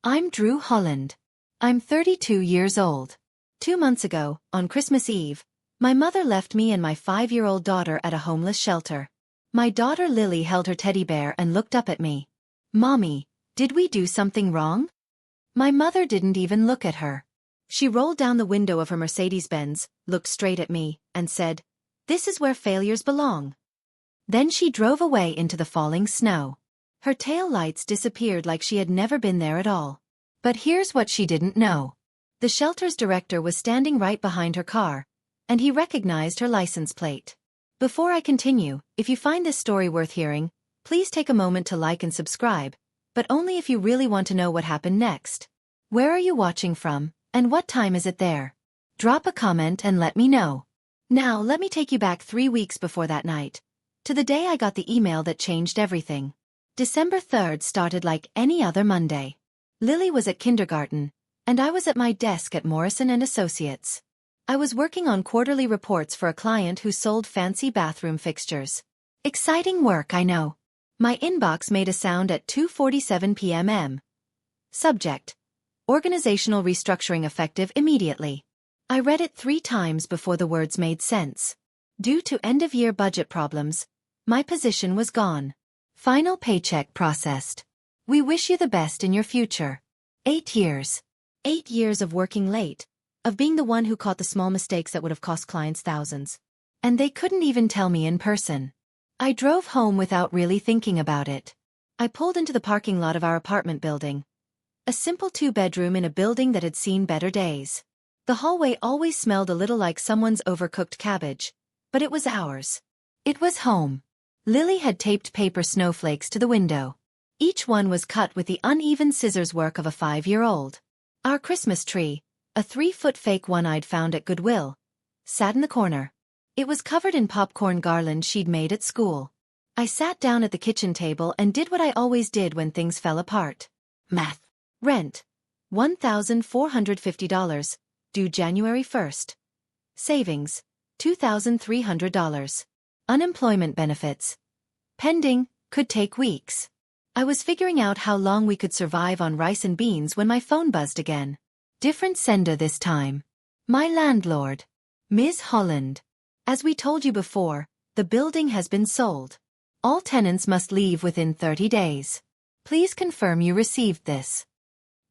I'm Drew Holland. I'm 32 years old. 2 months ago, on Christmas Eve, my mother left me and my 5-year-old daughter at a homeless shelter. My daughter Lily held her teddy bear and looked up at me. "Mommy, did we do something wrong?" My mother didn't even look at her. She rolled down the window of her Mercedes-Benz, looked straight at me, and said, "This is where failures belong." Then she drove away into the falling snow. Her tail lights disappeared like she had never been there at all. But here's what she didn't know. The shelter's director was standing right behind her car, and he recognized her license plate. Before I continue, if you find this story worth hearing, please take a moment to like and subscribe, but only if you really want to know what happened next. Where are you watching from, and what time is it there? Drop a comment and let me know. Now let me take you back 3 weeks before that night, to the day I got the email that changed everything. December 3rd started like any other Monday. Lily was at kindergarten, and I was at my desk at Morrison & Associates. I was working on quarterly reports for a client who sold fancy bathroom fixtures. Exciting work, I know. My inbox made a sound at 2:47 p.m. Subject: Organizational restructuring effective immediately. I read it 3 times before the words made sense. Due to end-of-year budget problems, my position was gone. Final paycheck processed. We wish you the best in your future. 8 years. 8 years of working late, of being the one who caught the small mistakes that would have cost clients thousands. And they couldn't even tell me in person. I drove home without really thinking about it. I pulled into the parking lot of our apartment building. A simple 2-bedroom in a building that had seen better days. The hallway always smelled a little like someone's overcooked cabbage, but it was ours. It was home. Lily had taped paper snowflakes to the window. Each one was cut with the uneven scissors work of a 5-year-old. Our Christmas tree, a 3-foot fake one I'd found at Goodwill, sat in the corner. It was covered in popcorn garland she'd made at school. I sat down at the kitchen table and did what I always did when things fell apart. Math. Rent. $1,450, due January 1st. Savings. $2,300. Unemployment benefits. Pending, could take weeks. I was figuring out how long we could survive on rice and beans when my phone buzzed again. Different sender this time. My landlord. Ms. Holland. As we told you before, the building has been sold. All tenants must leave within 30 days. Please confirm you received this.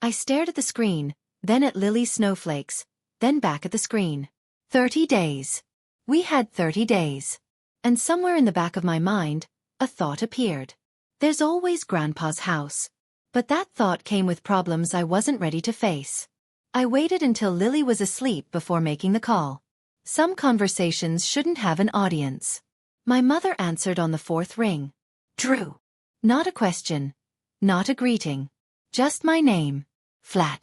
I stared at the screen, then at Lily's snowflakes, then back at the screen. 30 days. We had 30 days. And somewhere in the back of my mind, a thought appeared. There's always Grandpa's house. But that thought came with problems I wasn't ready to face. I waited until Lily was asleep before making the call. Some conversations shouldn't have an audience. My mother answered on the 4th ring. Drew. Not a question. Not a greeting. Just my name. Flat.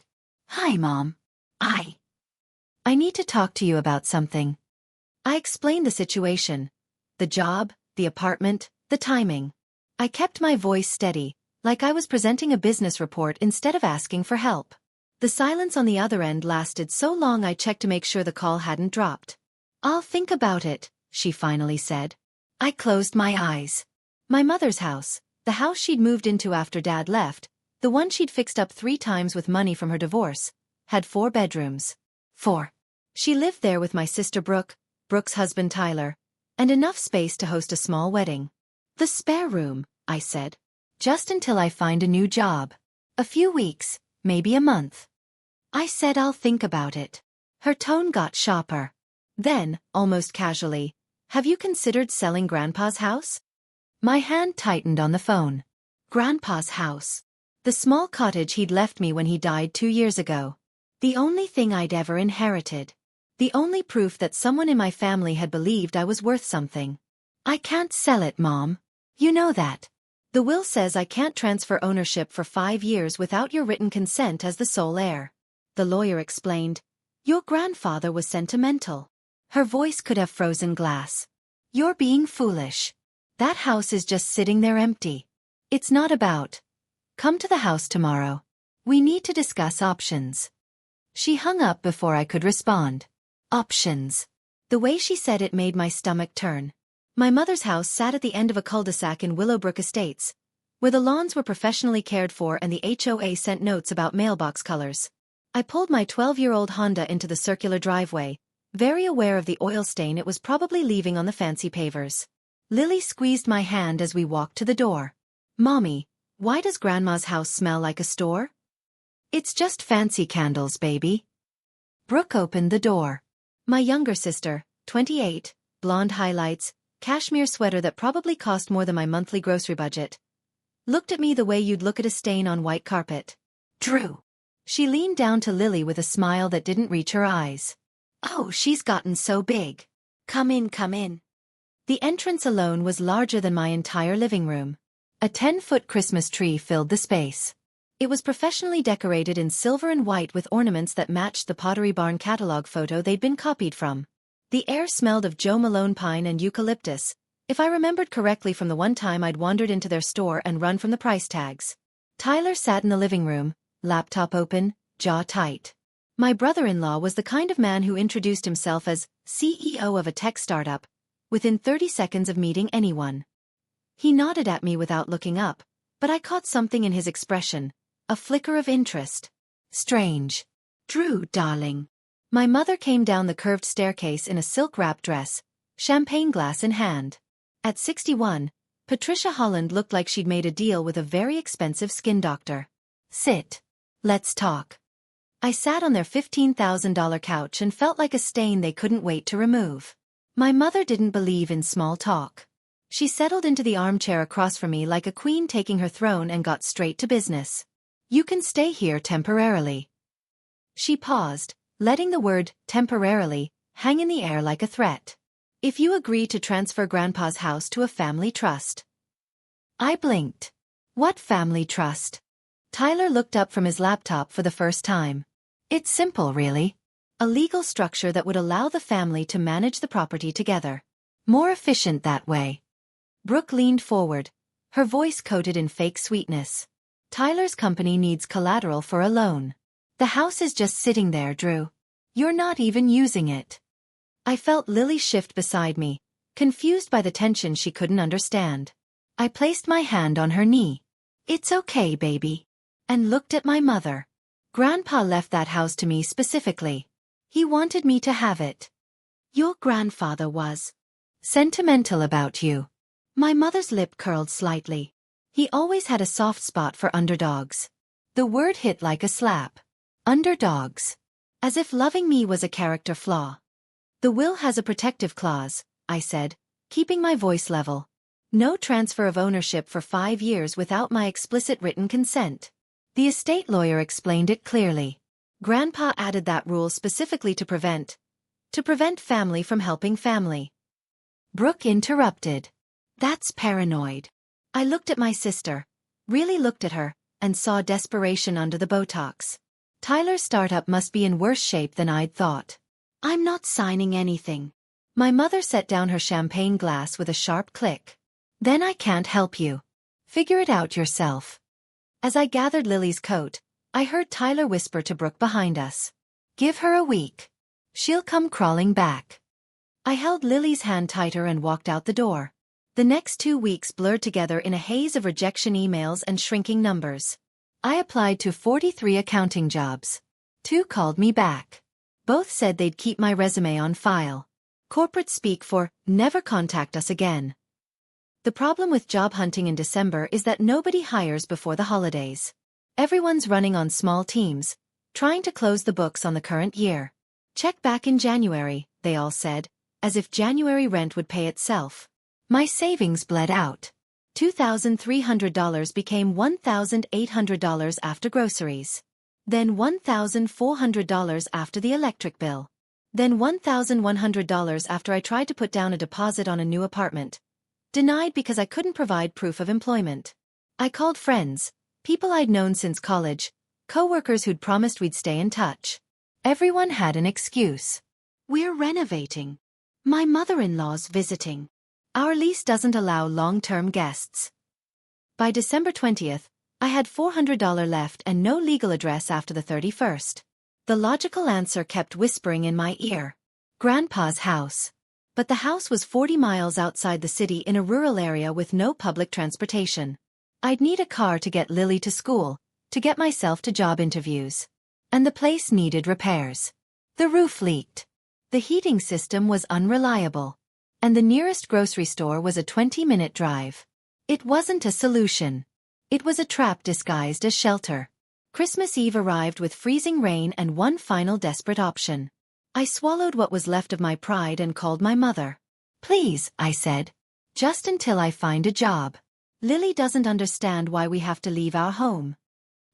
Hi, Mom. I need to talk to you about something. I explained the situation. The job, the apartment, the timing. I kept my voice steady, like I was presenting a business report instead of asking for help. The silence on the other end lasted so long I checked to make sure the call hadn't dropped. "I'll think about it," she finally said. I closed my eyes. My mother's house, the house she'd moved into after Dad left, the one she'd fixed up 3 times with money from her divorce, had 4 bedrooms. 4. She lived there with my sister Brooke, Brooke's husband Tyler, and enough space to host a small wedding. "The spare room," I said. "Just until I find a new job. A few weeks, maybe a month." I said I'll think about it. Her tone got sharper. Then, almost casually, "Have you considered selling Grandpa's house?" My hand tightened on the phone. Grandpa's house. The small cottage he'd left me when he died 2 years ago. The only thing I'd ever inherited. The only proof that someone in my family had believed I was worth something. "I can't sell it, Mom. You know that. The will says I can't transfer ownership for 5 years without your written consent as the sole heir." The lawyer explained. "Your grandfather was sentimental." Her voice could have frozen glass. "You're being foolish. That house is just sitting there empty. It's not about. Come to the house tomorrow. We need to discuss options." She hung up before I could respond. Options. The way she said it made my stomach turn. My mother's house sat at the end of a cul-de-sac in Willowbrook Estates, where the lawns were professionally cared for and the HOA sent notes about mailbox colors. I pulled my 12-year-old Honda into the circular driveway, very aware of the oil stain it was probably leaving on the fancy pavers. Lily squeezed my hand as we walked to the door. "Mommy, why does Grandma's house smell like a store?" "It's just fancy candles, baby." Brooke opened the door. My younger sister, 28, blonde highlights, cashmere sweater that probably cost more than my monthly grocery budget, looked at me the way you'd look at a stain on white carpet. "Drew." She leaned down to Lily with a smile that didn't reach her eyes. "Oh, she's gotten so big. Come in, come in." The entrance alone was larger than my entire living room. A 10-foot Christmas tree filled the space. It was professionally decorated in silver and white with ornaments that matched the Pottery Barn catalog photo they'd been copied from. The air smelled of Joe Malone pine and eucalyptus, if I remembered correctly from the one time I'd wandered into their store and run from the price tags. Tyler sat in the living room, laptop open, jaw tight. My brother-in-law was the kind of man who introduced himself as CEO of a tech startup within 30 seconds of meeting anyone. He nodded at me without looking up, but I caught something in his expression, a flicker of interest. "Strange. Drew, darling." My mother came down the curved staircase in a silk-wrapped dress, champagne glass in hand. At 61, Patricia Holland looked like she'd made a deal with a very expensive skin doctor. "Sit. Let's talk." I sat on their $15,000 couch and felt like a stain they couldn't wait to remove. My mother didn't believe in small talk. She settled into the armchair across from me like a queen taking her throne and got straight to business. "You can stay here temporarily." She paused, letting the word temporarily hang in the air like a threat. "If you agree to transfer Grandpa's house to a family trust." I blinked. "What family trust?" Tyler looked up from his laptop for the first time. "It's simple, really. A legal structure that would allow the family to manage the property together. More efficient that way." Brooke leaned forward, her voice coated in fake sweetness. "Tyler's company needs collateral for a loan. The house is just sitting there, Drew. You're not even using it." I felt Lily shift beside me, confused by the tension she couldn't understand. I placed my hand on her knee. "It's okay, baby." And looked at my mother. "Grandpa left that house to me specifically. He wanted me to have it." "Your grandfather was sentimental about you." My mother's lip curled slightly. "He always had a soft spot for underdogs." The word hit like a slap. Underdogs. As if loving me was a character flaw. "The will has a protective clause," I said, keeping my voice level. "No transfer of ownership for 5 years without my explicit written consent." The estate lawyer explained it clearly. Grandpa added that rule specifically to prevent family from helping family. Brooke interrupted. "That's paranoid." I looked at my sister, really looked at her, and saw desperation under the Botox. Tyler's startup must be in worse shape than I'd thought. "I'm not signing anything." My mother set down her champagne glass with a sharp click. "Then I can't help you. Figure it out yourself." As I gathered Lily's coat, I heard Tyler whisper to Brooke behind us. "Give her a week. She'll come crawling back." I held Lily's hand tighter and walked out the door. The next 2 weeks blurred together in a haze of rejection emails and shrinking numbers. I applied to 43 accounting jobs. 2 called me back. Both said they'd keep my resume on file. Corporate speak for never contact us again. The problem with job hunting in December is that nobody hires before the holidays. Everyone's running on small teams, trying to close the books on the current year. "Check back in January," they all said, as if January rent would pay itself. My savings bled out. $2,300 became $1,800 after groceries. Then $1,400 after the electric bill. Then $1,100 after I tried to put down a deposit on a new apartment. Denied because I couldn't provide proof of employment. I called friends, people I'd known since college, coworkers who'd promised we'd stay in touch. Everyone had an excuse. "We're renovating." "My mother-in-law's visiting." "Our lease doesn't allow long-term guests." By December 20th, I had $400 left and no legal address after the 31st. The logical answer kept whispering in my ear. Grandpa's house. But the house was 40 miles outside the city in a rural area with no public transportation. I'd need a car to get Lily to school, to get myself to job interviews. And the place needed repairs. The roof leaked. The heating system was unreliable. And the nearest grocery store was a 20-minute drive. It wasn't a solution. It was a trap disguised as shelter. Christmas Eve arrived with freezing rain and one final desperate option. I swallowed what was left of my pride and called my mother. "Please," I said. "Just until I find a job. Lily doesn't understand why we have to leave our home."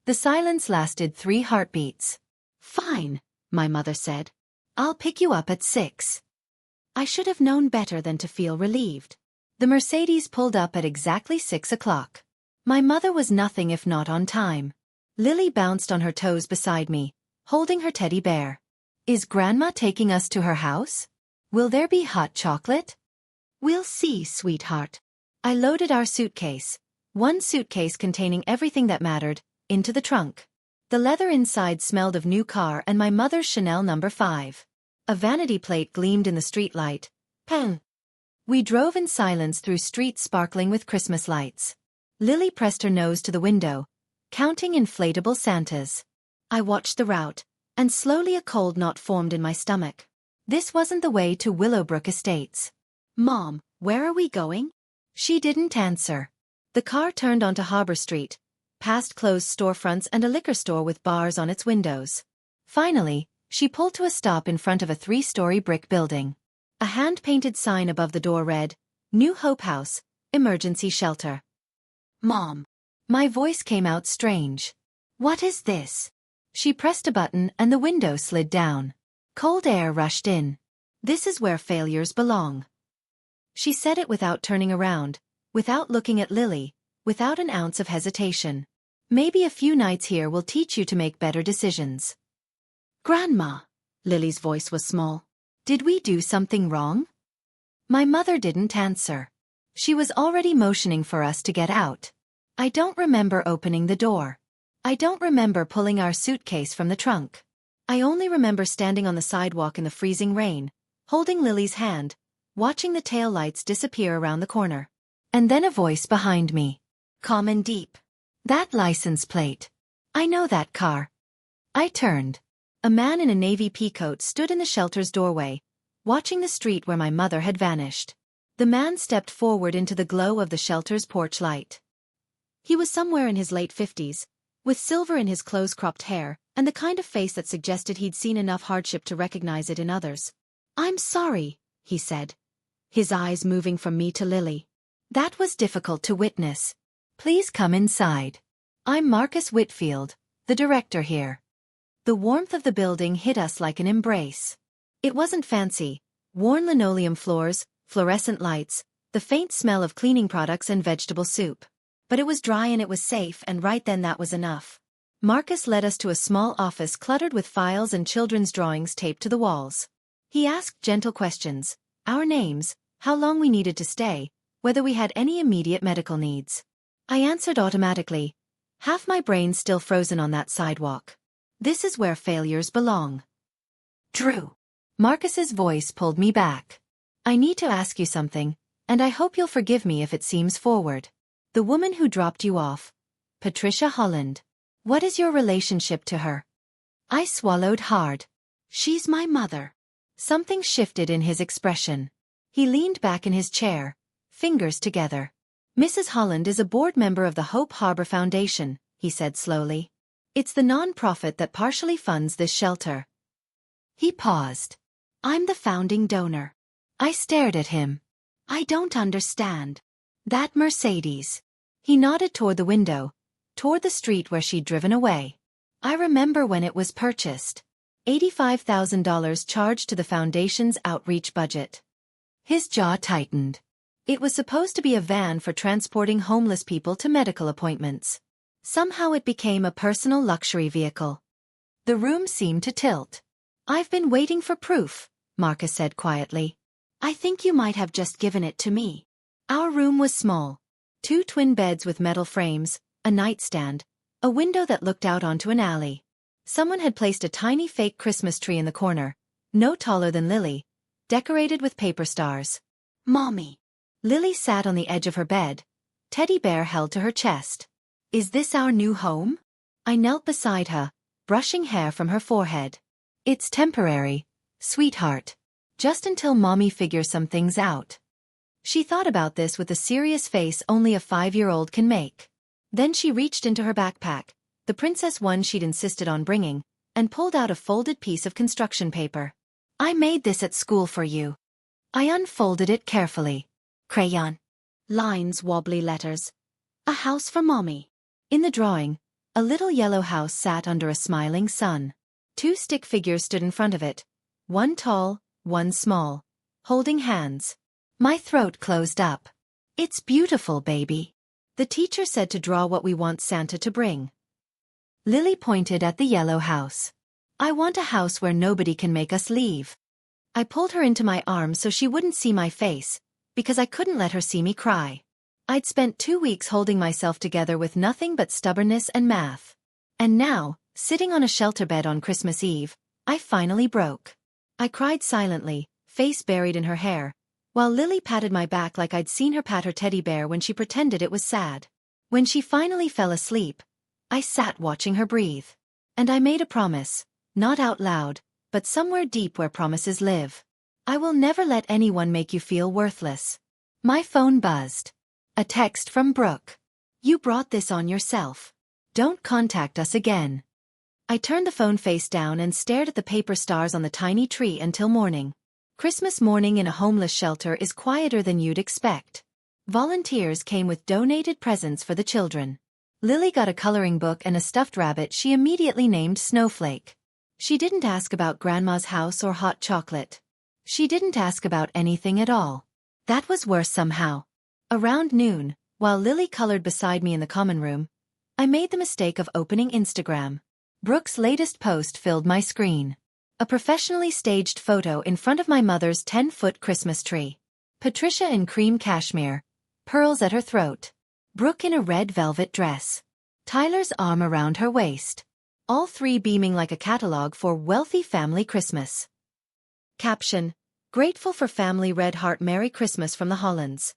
The silence lasted 3 heartbeats. "Fine," my mother said. "I'll pick you up at 6. I should have known better than to feel relieved. The Mercedes pulled up at exactly 6 o'clock. My mother was nothing if not on time. Lily bounced on her toes beside me, holding her teddy bear. "Is Grandma taking us to her house? Will there be hot chocolate?" "We'll see, sweetheart." I loaded our suitcase, one suitcase containing everything that mattered, into the trunk. The leather inside smelled of new car and my mother's Chanel No. 5. A vanity plate gleamed in the streetlight. Pang! We drove in silence through streets sparkling with Christmas lights. Lily pressed her nose to the window, counting inflatable Santas. I watched the route, and slowly a cold knot formed in my stomach. This wasn't the way to Willowbrook Estates. "Mom, where are we going?" She didn't answer. The car turned onto Harbor Street, past closed storefronts and a liquor store with bars on its windows. Finally, she pulled to a stop in front of a 3-story brick building. A hand-painted sign above the door read, "New Hope House, Emergency Shelter." "Mom." My voice came out strange. "What is this?" She pressed a button and the window slid down. Cold air rushed in. "This is where failures belong." She said it without turning around, without looking at Lily, without an ounce of hesitation. "Maybe a few nights here will teach you to make better decisions." "Grandma," Lily's voice was small. "Did we do something wrong?" My mother didn't answer. She was already motioning for us to get out. I don't remember opening the door. I don't remember pulling our suitcase from the trunk. I only remember standing on the sidewalk in the freezing rain, holding Lily's hand, watching the taillights disappear around the corner. And then a voice behind me. Calm and deep. "That license plate. I know that car." I turned. A man in a navy peacoat stood in the shelter's doorway, watching the street where my mother had vanished. The man stepped forward into the glow of the shelter's porch light. He was somewhere in his late 50s, with silver in his close-cropped hair, and the kind of face that suggested he'd seen enough hardship to recognize it in others. "I'm sorry," he said, his eyes moving from me to Lily. "That was difficult to witness. Please come inside. I'm Marcus Whitfield, the director here." The warmth of the building hit us like an embrace. It wasn't fancy. Worn linoleum floors, fluorescent lights, the faint smell of cleaning products and vegetable soup. But it was dry and it was safe, and right then that was enough. Marcus led us to a small office cluttered with files and children's drawings taped to the walls. He asked gentle questions, our names, how long we needed to stay, whether we had any immediate medical needs. I answered automatically, half my brain still frozen on that sidewalk. "This is where failures belong." "Drew." Marcus's voice pulled me back. "I need to ask you something, and I hope you'll forgive me if it seems forward. The woman who dropped you off, Patricia Holland. What is your relationship to her?" I swallowed hard. "She's my mother." Something shifted in his expression. He leaned back in his chair, fingers together. "Mrs. Holland is a board member of the Hope Harbor Foundation," he said slowly. "It's the non-profit that partially funds this shelter." He paused. "I'm the founding donor." I stared at him. "I don't understand. That Mercedes." He nodded toward the window, toward the street where she'd driven away. "I remember when it was purchased. $85,000 charged to the foundation's outreach budget." His jaw tightened. It was supposed to be a van for transporting homeless people to medical appointments. Somehow it became a personal luxury vehicle. The room seemed to tilt. "I've been waiting for proof," Marcus said quietly. "I think you might have just given it to me." Our room was small. 2 twin beds with metal frames, a nightstand, a window that looked out onto an alley. Someone had placed a tiny fake Christmas tree in the corner, no taller than Lily, decorated with paper stars. "Mommy." Lily sat on the edge of her bed, teddy bear held to her chest. Is this our new home? I knelt beside her, brushing hair from her forehead. It's temporary, sweetheart. Just until Mommy figures some things out. She thought about this with the serious face only a 5-year-old can make. Then she reached into her backpack, the princess one she'd insisted on bringing, and pulled out a folded piece of construction paper. I made this at school for you. I unfolded it carefully. Crayon. Lines, wobbly letters. A house for Mommy. In the drawing, a little yellow house sat under a smiling sun. 2 stick figures stood in front of it, one tall, one small, holding hands. My throat closed up. It's beautiful, baby. The teacher said to draw what we want Santa to bring. Lily pointed at the yellow house. I want a house where nobody can make us leave. I pulled her into my arms so she wouldn't see my face, because I couldn't let her see me cry. I'd spent 2 weeks holding myself together with nothing but stubbornness and math. And now, sitting on a shelter bed on Christmas Eve, I finally broke. I cried silently, face buried in her hair, while Lily patted my back like I'd seen her pat her teddy bear when she pretended it was sad. When she finally fell asleep, I sat watching her breathe. And I made a promise, not out loud, but somewhere deep where promises live. I will never let anyone make you feel worthless. My phone buzzed. A text from Brooke. You brought this on yourself. Don't contact us again. I turned the phone face down and stared at the paper stars on the tiny tree until morning. Christmas morning in a homeless shelter is quieter than you'd expect. Volunteers came with donated presents for the children. Lily got a coloring book and a stuffed rabbit she immediately named Snowflake. She didn't ask about Grandma's house or hot chocolate. She didn't ask about anything at all. That was worse somehow. Around noon, while Lily colored beside me in the common room, I made the mistake of opening Instagram. Brooke's latest post filled my screen. A professionally staged photo in front of my mother's 10-foot Christmas tree. Patricia in cream cashmere, pearls at her throat. Brooke in a red velvet dress. Tyler's arm around her waist. All 3 beaming like a catalog for wealthy family Christmas. Caption: Grateful for family red heart Merry Christmas from the Hollands.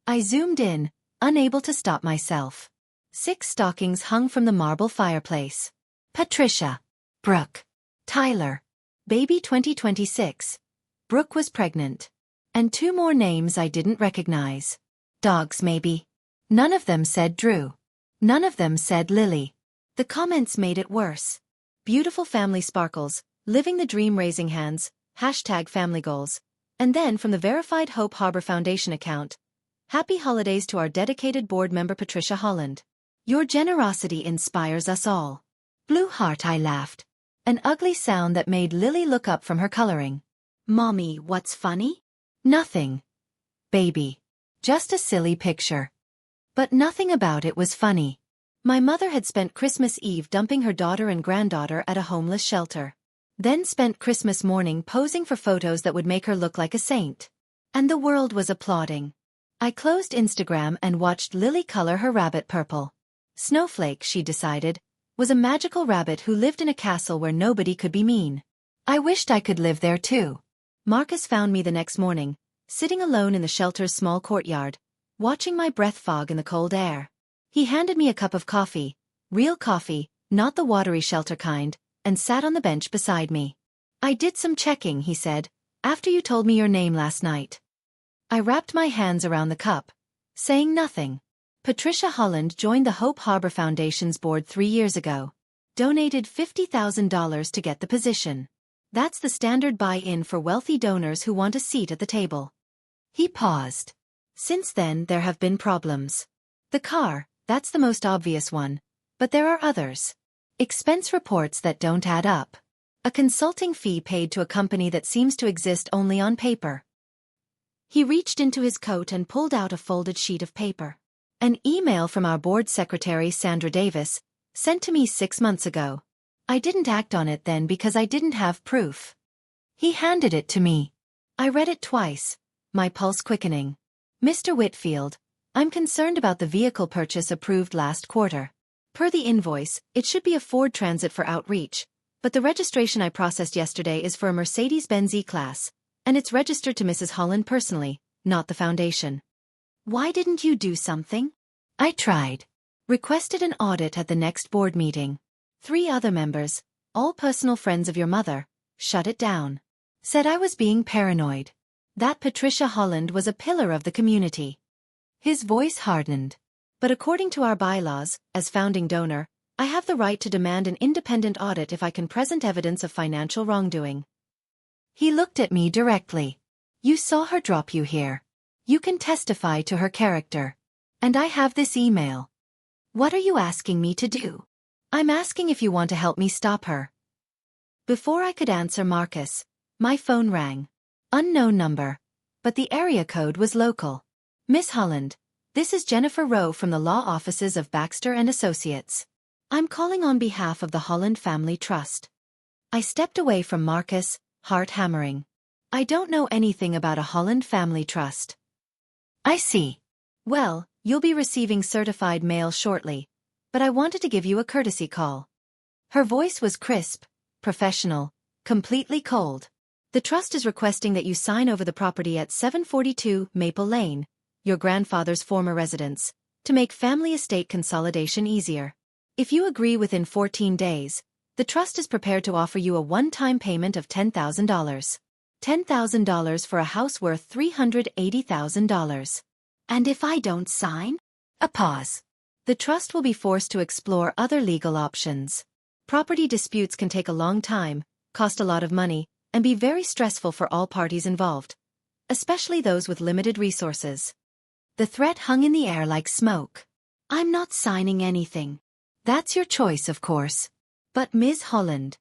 I zoomed in, unable to stop myself. 6 stockings hung from the marble fireplace. Patricia. Brooke. Tyler. Baby 2026. Brooke was pregnant. And 2 more names I didn't recognize. Dogs maybe. None of them said Drew. None of them said Lily. The comments made it worse. Beautiful family sparkles, living the dream raising hands, #family goals. And then from the verified Hope Harbor Foundation account, Happy holidays to our dedicated board member Patricia Holland. Your generosity inspires us all. Blue heart, I laughed. An ugly sound that made Lily look up from her coloring. Mommy, what's funny? Nothing. Baby. Just a silly picture. But nothing about it was funny. My mother had spent Christmas Eve dumping her daughter and granddaughter at a homeless shelter. Then spent Christmas morning posing for photos that would make her look like a saint. And the world was applauding. I closed Instagram and watched Lily color her rabbit purple. Snowflake, she decided, was a magical rabbit who lived in a castle where nobody could be mean. I wished I could live there too. Marcus found me the next morning, sitting alone in the shelter's small courtyard, watching my breath fog in the cold air. He handed me a cup of coffee, real coffee, not the watery shelter kind, and sat on the bench beside me. I did some checking, he said, after you told me your name last night. I wrapped my hands around the cup, saying nothing. Patricia Holland joined the Hope Harbor Foundation's board 3 years ago. Donated $50,000 to get the position. That's the standard buy-in for wealthy donors who want a seat at the table. He paused. Since then there have been problems. The car, that's the most obvious one. But there are others. Expense reports that don't add up. A consulting fee paid to a company that seems to exist only on paper. He reached into his coat and pulled out a folded sheet of paper. An email from our board secretary Sandra Davis, sent to me 6 months ago. I didn't act on it then because I didn't have proof. He handed it to me. I read it twice, my pulse quickening. Mr. Whitfield, I'm concerned about the vehicle purchase approved last quarter. Per the invoice, it should be a Ford Transit for outreach, but the registration I processed yesterday is for a Mercedes-Benz E-Class, and it's registered to Mrs. Holland personally, not the foundation. Why didn't you do something? I tried. Requested an audit at the next board meeting. 3 other members, all personal friends of your mother, shut it down. Said I was being paranoid. That Patricia Holland was a pillar of the community. His voice hardened. But according to our bylaws, as founding donor, I have the right to demand an independent audit if I can present evidence of financial wrongdoing. He looked at me directly. You saw her drop you here. You can testify to her character. And I have this email. What are you asking me to do? I'm asking if you want to help me stop her. Before I could answer Marcus, my phone rang. Unknown number. But the area code was local. Miss Holland, this is Jennifer Rowe from the law offices of Baxter and Associates. I'm calling on behalf of the Holland Family Trust. I stepped away from Marcus, heart hammering. I don't know anything about a Holland Family Trust. I see. Well, you'll be receiving certified mail shortly, but I wanted to give you a courtesy call. Her voice was crisp, professional, completely cold. The trust is requesting that you sign over the property at 742 Maple Lane, your grandfather's former residence, to make family estate consolidation easier. If you agree within 14 days, the trust is prepared to offer you a one-time payment of $10,000. $10,000 for a house worth $380,000. And if I don't sign? A pause. The trust will be forced to explore other legal options. Property disputes can take a long time, cost a lot of money, and be very stressful for all parties involved, especially those with limited resources. The threat hung in the air like smoke. I'm not signing anything. That's your choice, of course. But Ms. Holland.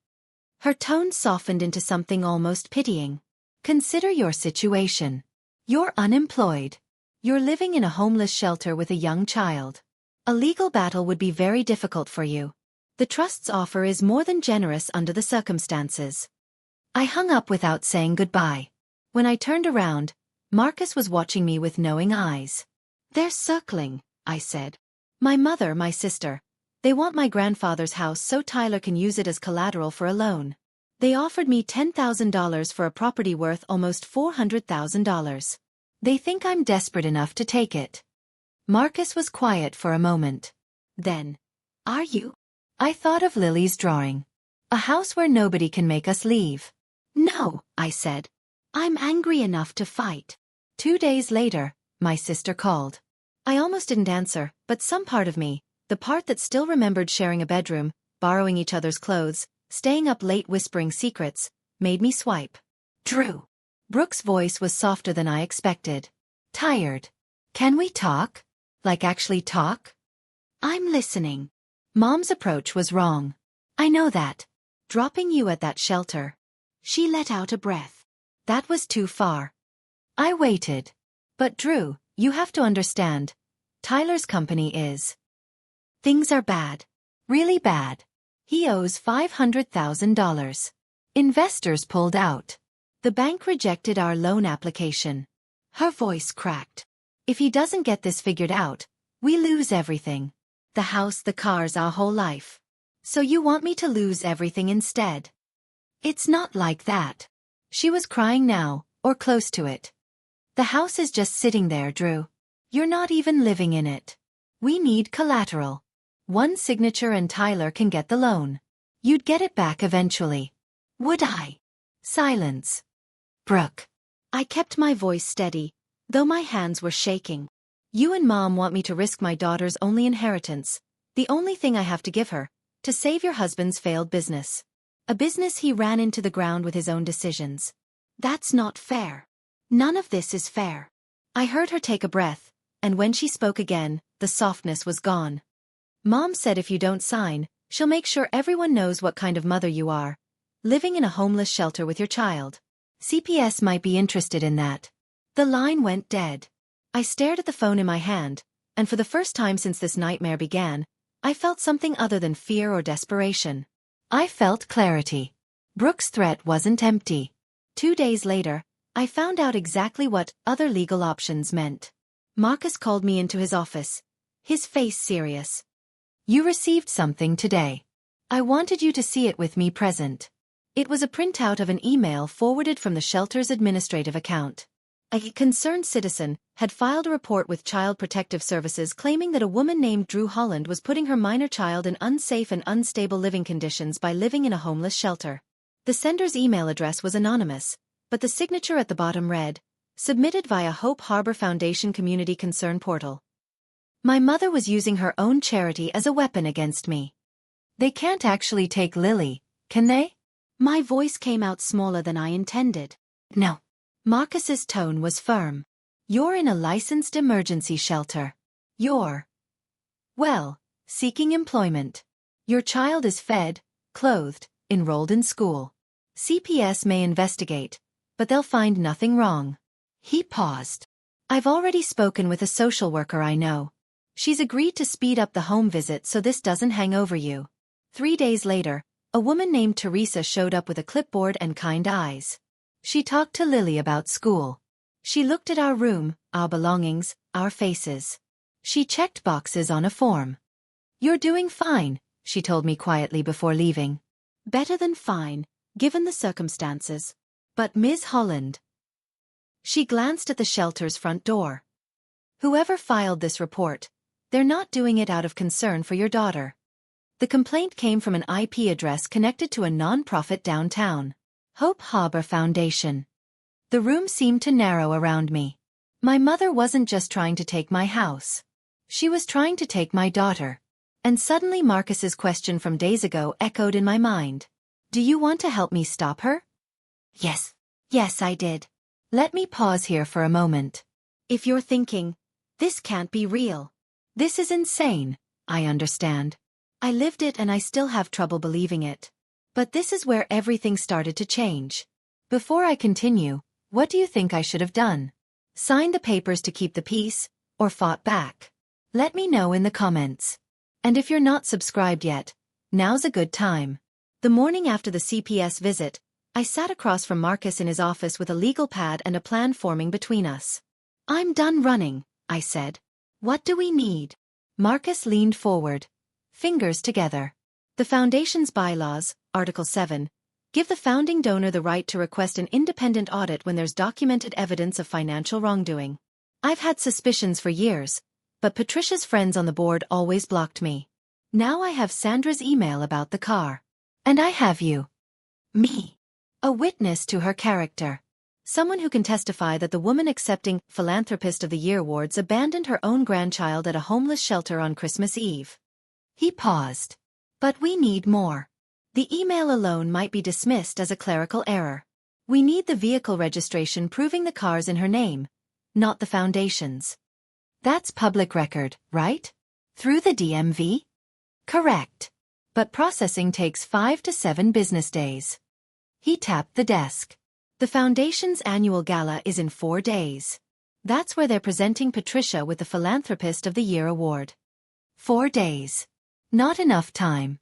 Her tone softened into something almost pitying. Consider your situation. You're unemployed. You're living in a homeless shelter with a young child. A legal battle would be very difficult for you. The trust's offer is more than generous under the circumstances. I hung up without saying goodbye. When I turned around, Marcus was watching me with knowing eyes. They're circling, I said. My mother, my sister. They want my grandfather's house so Tyler can use it as collateral for a loan. They offered me $10,000 for a property worth almost $400,000. They think I'm desperate enough to take it. Marcus was quiet for a moment. Then, are you? I thought of Lily's drawing. A house where nobody can make us leave. No, I said. I'm angry enough to fight. 2 days later, my sister called. I almost didn't answer, but some part of me, the part that still remembered sharing a bedroom, borrowing each other's clothes, staying up late whispering secrets, made me swipe. Drew. Brooke's voice was softer than I expected. Tired. Can we talk? Like actually talk? I'm listening. Mom's approach was wrong. I know that. Dropping you at that shelter. She let out a breath. That was too far. I waited. But Drew, you have to understand. Tyler's company is. Things are bad. Really bad. He owes $500,000. Investors pulled out. The bank rejected our loan application. Her voice cracked. If he doesn't get this figured out, we lose everything. The house, the cars, our whole life. So you want me to lose everything instead? It's not like that. She was crying now, or close to it. The house is just sitting there, Drew. You're not even living in it. We need collateral. One signature and Tyler can get the loan. You'd get it back eventually. Would I? Silence. Brooke. I kept my voice steady, though my hands were shaking. You and Mom want me to risk my daughter's only inheritance, the only thing I have to give her, to save your husband's failed business. A business he ran into the ground with his own decisions. That's not fair. None of this is fair. I heard her take a breath, and when she spoke again, the softness was gone. Mom said if you don't sign, she'll make sure everyone knows what kind of mother you are, living in a homeless shelter with your child. CPS might be interested in that. The line went dead. I stared at the phone in my hand, and for the first time since this nightmare began, I felt something other than fear or desperation. I felt clarity. Brooke's threat wasn't empty. 2 days later, I found out exactly what other legal options meant. Marcus called me into his office, his face serious. You received something today. I wanted you to see it with me present. It was a printout of an email forwarded from the shelter's administrative account. A concerned citizen had filed a report with Child Protective Services claiming that a woman named Drew Holland was putting her minor child in unsafe and unstable living conditions by living in a homeless shelter. The sender's email address was anonymous, but the signature at the bottom read, "Submitted via Hope Harbor Foundation Community Concern Portal." My mother was using her own charity as a weapon against me. They can't actually take Lily, can they? My voice came out smaller than I intended. No. Marcus's tone was firm. You're in a licensed emergency shelter. You're, well, seeking employment. Your child is fed, clothed, enrolled in school. CPS may investigate, but they'll find nothing wrong. He paused. I've already spoken with a social worker I know. She's agreed to speed up the home visit so this doesn't hang over you. 3 days later, a woman named Teresa showed up with a clipboard and kind eyes. She talked to Lily about school. She looked at our room, our belongings, our faces. She checked boxes on a form. You're doing fine, she told me quietly before leaving. Better than fine, given the circumstances. But Ms. Holland. She glanced at the shelter's front door. Whoever filed this report, they're not doing it out of concern for your daughter. The complaint came from an IP address connected to a non-profit downtown. Hope Harbor Foundation. The room seemed to narrow around me. My mother wasn't just trying to take my house. She was trying to take my daughter. And suddenly Marcus's question from days ago echoed in my mind. Do you want to help me stop her? Yes. Yes, I did. Let me pause here for a moment. If you're thinking, this can't be real. This is insane, I understand. I lived it and I still have trouble believing it. But this is where everything started to change. Before I continue, what do you think I should have done? Signed the papers to keep the peace, or fought back? Let me know in the comments. And if you're not subscribed yet, now's a good time. The morning after the CPS visit, I sat across from Marcus in his office with a legal pad and a plan forming between us. I'm done running, I said. What do we need? Marcus leaned forward, fingers together. The Foundation's bylaws, Article 7, give the founding donor the right to request an independent audit when there's documented evidence of financial wrongdoing. I've had suspicions for years, but Patricia's friends on the board always blocked me. Now I have Sandra's email about the car. And I have you. Me. A witness to her character. Someone who can testify that the woman accepting Philanthropist of the Year awards abandoned her own grandchild at a homeless shelter on Christmas Eve. He paused. But we need more. The email alone might be dismissed as a clerical error. We need the vehicle registration proving the car's in her name, not the Foundation's. That's public record, right? Through the DMV? Correct. But processing takes 5 to 7 business days. He tapped the desk. The Foundation's annual gala is in 4 days. That's where they're presenting Patricia with the Philanthropist of the Year award. 4 days. Not enough time.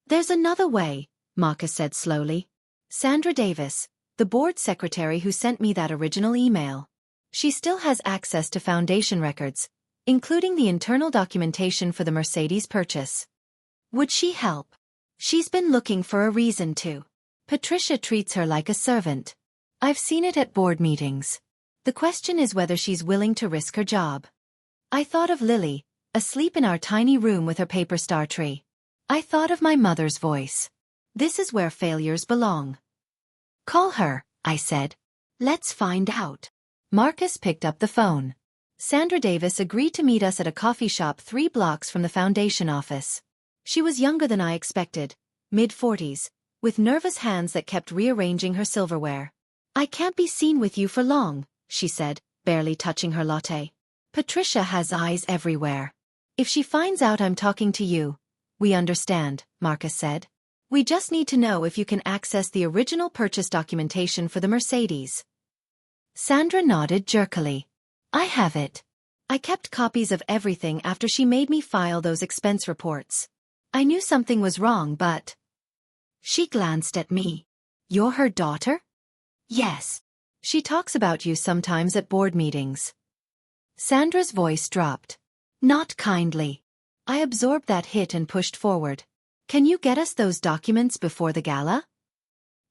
There's another way, Marcus said slowly. Sandra Davis, the board secretary who sent me that original email. She still has access to Foundation records, including the internal documentation for the Mercedes purchase. Would she help? She's been looking for a reason to. Patricia treats her like a servant. I've seen it at board meetings. The question is whether she's willing to risk her job. I thought of Lily, asleep in our tiny room with her paper star tree. I thought of my mother's voice. This is where failures belong. Call her, I said. Let's find out. Marcus picked up the phone. Sandra Davis agreed to meet us at a coffee shop 3 blocks from the Foundation office. She was younger than I expected, mid-40s, with nervous hands that kept rearranging her silverware. I can't be seen with you for long, she said, barely touching her latte. Patricia has eyes everywhere. If she finds out I'm talking to you, we understand, Marcus said. We just need to know if you can access the original purchase documentation for the Mercedes. Sandra nodded jerkily. I have it. I kept copies of everything after she made me file those expense reports. I knew something was wrong, but... She glanced at me. You're her daughter? Yes. She talks about you sometimes at board meetings. Sandra's voice dropped. Not kindly. I absorbed that hit and pushed forward. Can you get us those documents before the gala?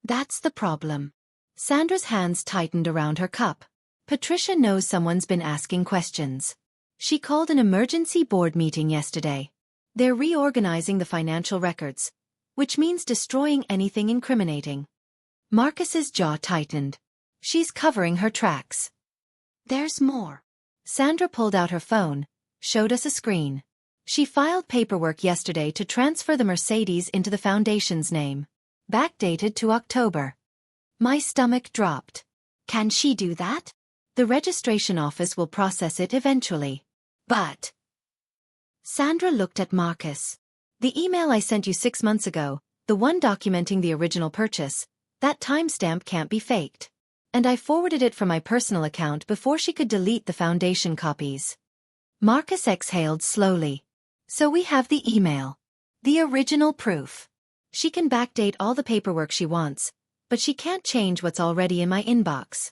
That's the problem. Sandra's hands tightened around her cup. Patricia knows someone's been asking questions. She called an emergency board meeting yesterday. They're reorganizing the financial records, which means destroying anything incriminating. Marcus's jaw tightened. She's covering her tracks. There's more. Sandra pulled out her phone, showed us a screen. She filed paperwork yesterday to transfer the Mercedes into the foundation's name. Backdated to October. My stomach dropped. Can she do that? The registration office will process it eventually. But... Sandra looked at Marcus. The email I sent you 6 months ago, the one documenting the original purchase, that timestamp can't be faked. And I forwarded it from my personal account before she could delete the foundation copies. Marcus exhaled slowly. So we have the email. The original proof. She can backdate all the paperwork she wants, but she can't change what's already in my inbox.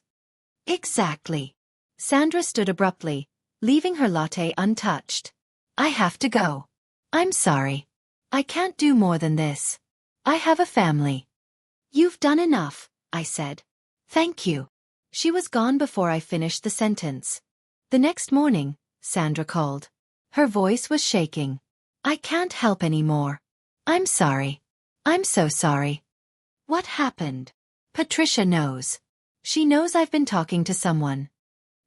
Exactly. Sandra stood abruptly, leaving her latte untouched. I have to go. I'm sorry. I can't do more than this. I have a family. You've done enough, I said. Thank you. She was gone before I finished the sentence. The next morning, Sandra called. Her voice was shaking. I can't help anymore. I'm sorry. I'm so sorry. What happened? Patricia knows. She knows I've been talking to someone.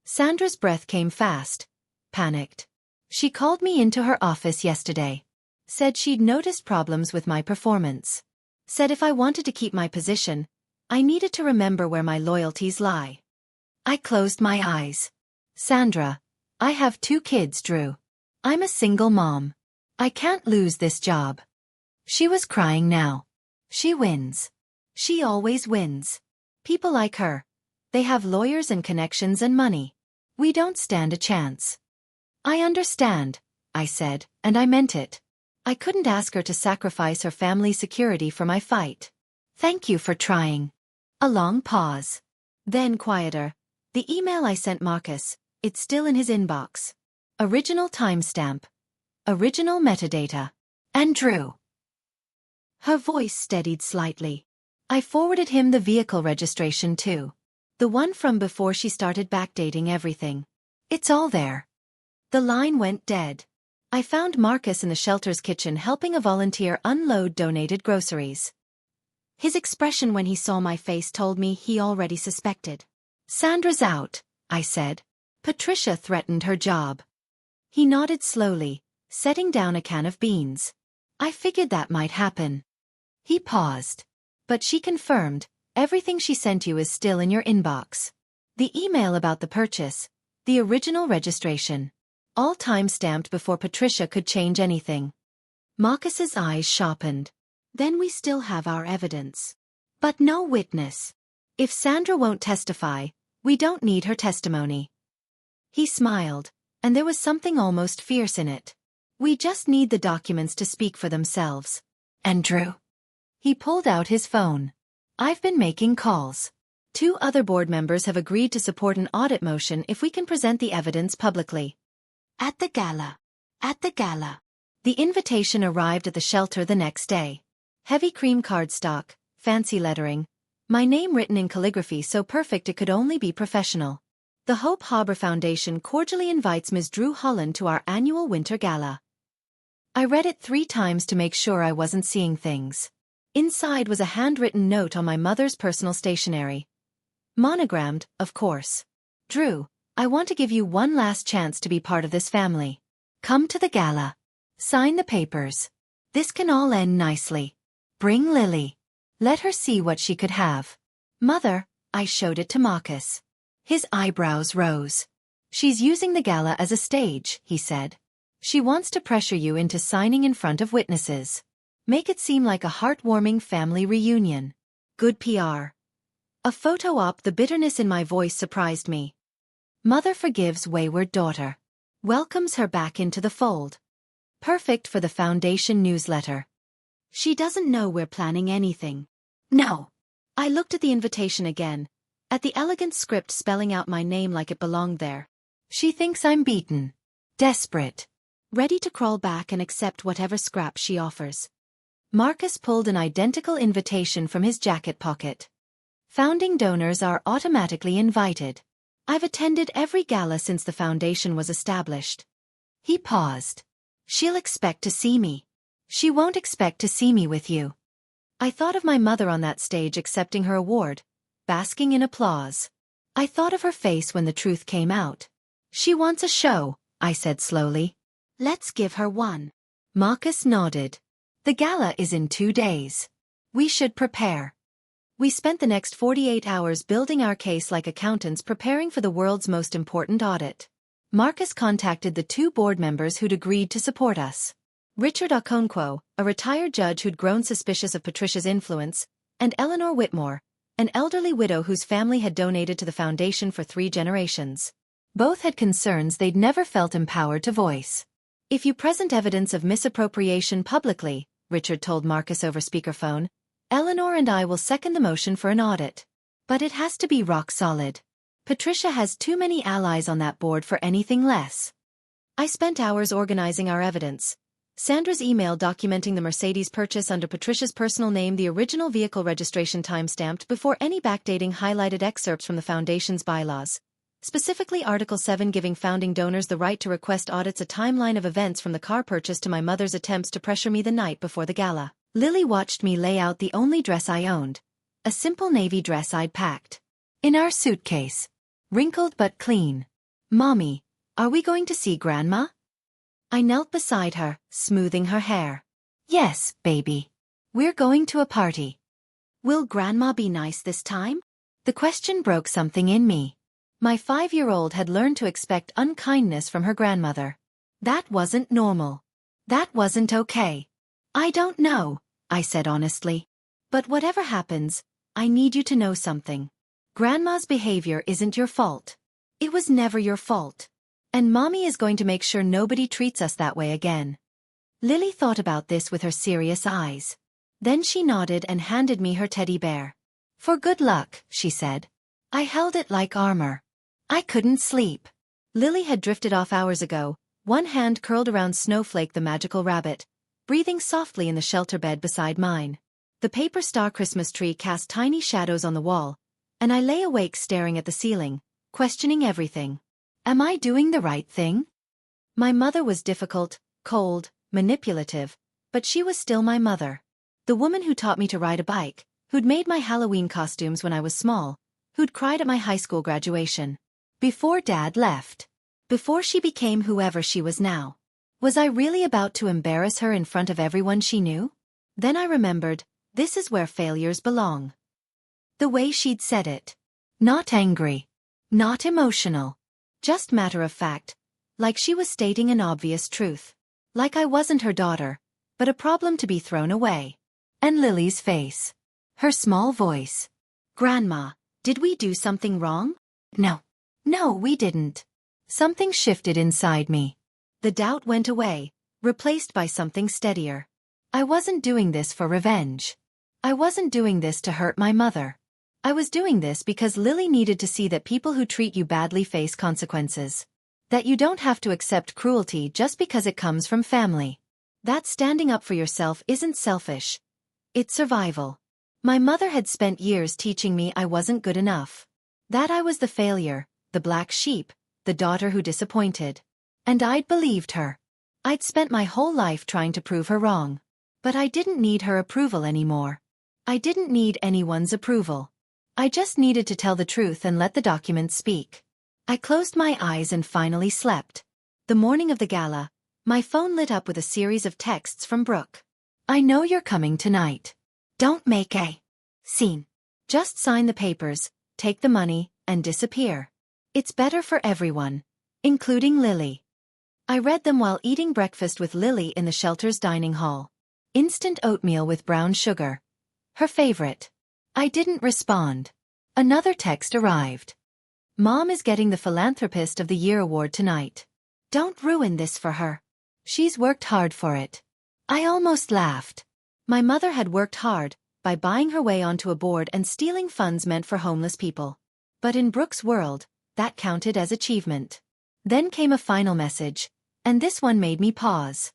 Sandra's breath came fast, panicked. She called me into her office yesterday. Said she'd noticed problems with my performance. Said if I wanted to keep my position, I needed to remember where my loyalties lie. I closed my eyes. Sandra, I have 2 kids, Drew. I'm a single mom. I can't lose this job. She was crying now. She wins. She always wins. People like her. They have lawyers and connections and money. We don't stand a chance. I understand, I said, and I meant it. I couldn't ask her to sacrifice her family's security for my fight. Thank you for trying. A long pause. Then quieter. The email I sent Marcus, it's still in his inbox. Original timestamp. Original metadata. And Drew. Her voice steadied slightly. I forwarded him the vehicle registration too. The one from before she started backdating everything. It's all there. The line went dead. I found Marcus in the shelter's kitchen helping a volunteer unload donated groceries. His expression when he saw my face told me he already suspected. Sandra's out, I said. Patricia threatened her job. He nodded slowly, setting down a can of beans. I figured that might happen. He paused. But she confirmed, everything she sent you is still in your inbox. The email about the purchase, the original registration. All time-stamped before Patricia could change anything. Marcus's eyes sharpened. Then we still have our evidence. But no witness. If Sandra won't testify, we don't need her testimony. He smiled, and there was something almost fierce in it. We just need the documents to speak for themselves. And Drew? He pulled out his phone. I've been making calls. 2 other board members have agreed to support an audit motion if we can present the evidence publicly. At the gala. At the gala. The invitation arrived at the shelter the next day. Heavy cream cardstock, fancy lettering. My name written in calligraphy so perfect it could only be professional. The Hope Harbor Foundation cordially invites Ms. Drew Holland to our annual winter gala. I read it 3 times to make sure I wasn't seeing things. Inside was a handwritten note on my mother's personal stationery. Monogrammed, of course. Drew, I want to give you one last chance to be part of this family. Come to the gala. Sign the papers. This can all end nicely. Bring Lily. Let her see what she could have. Mother, I showed it to Marcus. His eyebrows rose. She's using the gala as a stage, he said. She wants to pressure you into signing in front of witnesses. Make it seem like a heartwarming family reunion. Good PR. A photo op. The bitterness in my voice surprised me. Mother forgives wayward daughter. Welcomes her back into the fold. Perfect for the foundation newsletter. She doesn't know we're planning anything. No. I looked at the invitation again, at the elegant script spelling out my name like it belonged there. She thinks I'm beaten. Desperate. Ready to crawl back and accept whatever scrap she offers. Marcus pulled an identical invitation from his jacket pocket. Founding donors are automatically invited. I've attended every gala since the foundation was established. He paused. She'll expect to see me. She won't expect to see me with you. I thought of my mother on that stage accepting her award, basking in applause. I thought of her face when the truth came out. She wants a show, I said slowly. Let's give her one. Marcus nodded. The gala is in 2 days. We should prepare. We spent the next 48 hours building our case like accountants preparing for the world's most important audit. Marcus contacted the 2 board members who'd agreed to support us. Richard Okonkwo, a retired judge who'd grown suspicious of Patricia's influence, and Eleanor Whitmore, an elderly widow whose family had donated to the foundation for 3 generations. Both had concerns they'd never felt empowered to voice. If you present evidence of misappropriation publicly, Richard told Marcus over speakerphone, Eleanor and I will second the motion for an audit. But it has to be rock solid. Patricia has too many allies on that board for anything less. I spent hours organizing our evidence. Sandra's email documenting the Mercedes purchase under Patricia's personal name, the original vehicle registration time-stamped before any backdating, highlighted excerpts from the foundation's bylaws. Specifically Article 7 giving founding donors the right to request audits, a timeline of events from the car purchase to my mother's attempts to pressure me the night before the gala. Lily watched me lay out the only dress I owned, a simple navy dress I'd packed in our suitcase, wrinkled but clean. Mommy, are we going to see Grandma? I knelt beside her, smoothing her hair. Yes, baby. We're going to a party. Will Grandma be nice this time? The question broke something in me. My 5-year-old had learned to expect unkindness from her grandmother. That wasn't normal. That wasn't okay. I don't know, I said honestly. But whatever happens, I need you to know something. Grandma's behavior isn't your fault. It was never your fault. And Mommy is going to make sure nobody treats us that way again. Lily thought about this with her serious eyes. Then she nodded and handed me her teddy bear. For good luck, she said. I held it like armor. I couldn't sleep. Lily had drifted off hours ago, one hand curled around Snowflake the magical rabbit, breathing softly in the shelter bed beside mine. The paper star Christmas tree cast tiny shadows on the wall, and I lay awake staring at the ceiling, questioning everything. Am I doing the right thing? My mother was difficult, cold, manipulative, but she was still my mother. The woman who taught me to ride a bike, who'd made my Halloween costumes when I was small, who'd cried at my high school graduation. Before Dad left. Before she became whoever she was now. Was I really about to embarrass her in front of everyone she knew? Then I remembered, this is where failures belong. The way she'd said it. Not angry. Not emotional. Just matter of fact. Like she was stating an obvious truth. Like I wasn't her daughter, but a problem to be thrown away. And Lily's face. Her small voice. Grandma, did we do something wrong? No. No, we didn't. Something shifted inside me. The doubt went away, replaced by something steadier. I wasn't doing this for revenge. I wasn't doing this to hurt my mother. I was doing this because Lily needed to see that people who treat you badly face consequences. That you don't have to accept cruelty just because it comes from family. That standing up for yourself isn't selfish. It's survival. My mother had spent years teaching me I wasn't good enough. That I was the failure, the black sheep, the daughter who disappointed. And I'd believed her. I'd spent my whole life trying to prove her wrong. But I didn't need her approval anymore. I didn't need anyone's approval. I just needed to tell the truth and let the documents speak. I closed my eyes and finally slept. The morning of the gala, my phone lit up with a series of texts from Brooke. I know you're coming tonight. Don't make a scene. Just sign the papers, take the money, and disappear. It's better for everyone, including Lily. I read them while eating breakfast with Lily in the shelter's dining hall. Instant oatmeal with brown sugar. Her favorite. I didn't respond. Another text arrived. Mom is getting the Philanthropist of the Year award tonight. Don't ruin this for her. She's worked hard for it. I almost laughed. My mother had worked hard, by buying her way onto a board and stealing funds meant for homeless people. But in Brooke's world, that counted as achievement. Then came a final message, and this one made me pause.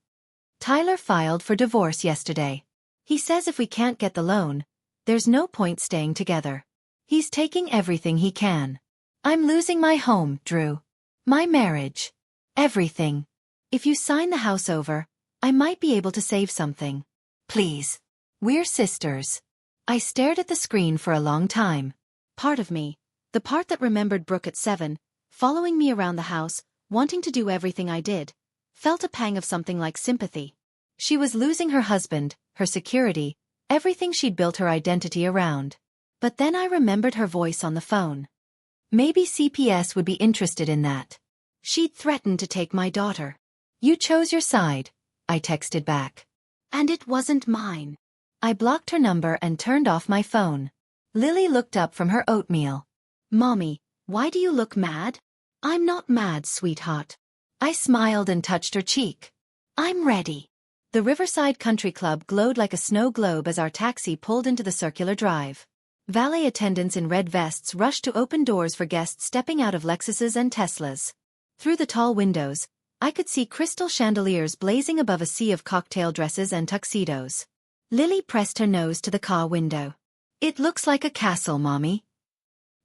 Tyler filed for divorce yesterday. He says if we can't get the loan, there's no point staying together. He's taking everything he can. I'm losing my home, Drew. My marriage. Everything. If you sign the house over, I might be able to save something. Please. We're sisters. I stared at the screen for a long time. Part of me, the part that remembered Brooke at 7, following me around the house, wanting to do everything I did, felt a pang of something like sympathy. She was losing her husband, her security, everything she'd built her identity around. But then I remembered her voice on the phone. Maybe CPS would be interested in that. She'd threatened to take my daughter. You chose your side, I texted back. And it wasn't mine. I blocked her number and turned off my phone. Lily looked up from her oatmeal. Mommy, why do you look mad? I'm not mad, sweetheart. I smiled and touched her cheek. I'm ready. The Riverside Country Club glowed like a snow globe as our taxi pulled into the circular drive. Valet attendants in red vests rushed to open doors for guests stepping out of Lexuses and Teslas. Through the tall windows, I could see crystal chandeliers blazing above a sea of cocktail dresses and tuxedos. Lily pressed her nose to the car window. It looks like a castle, Mommy.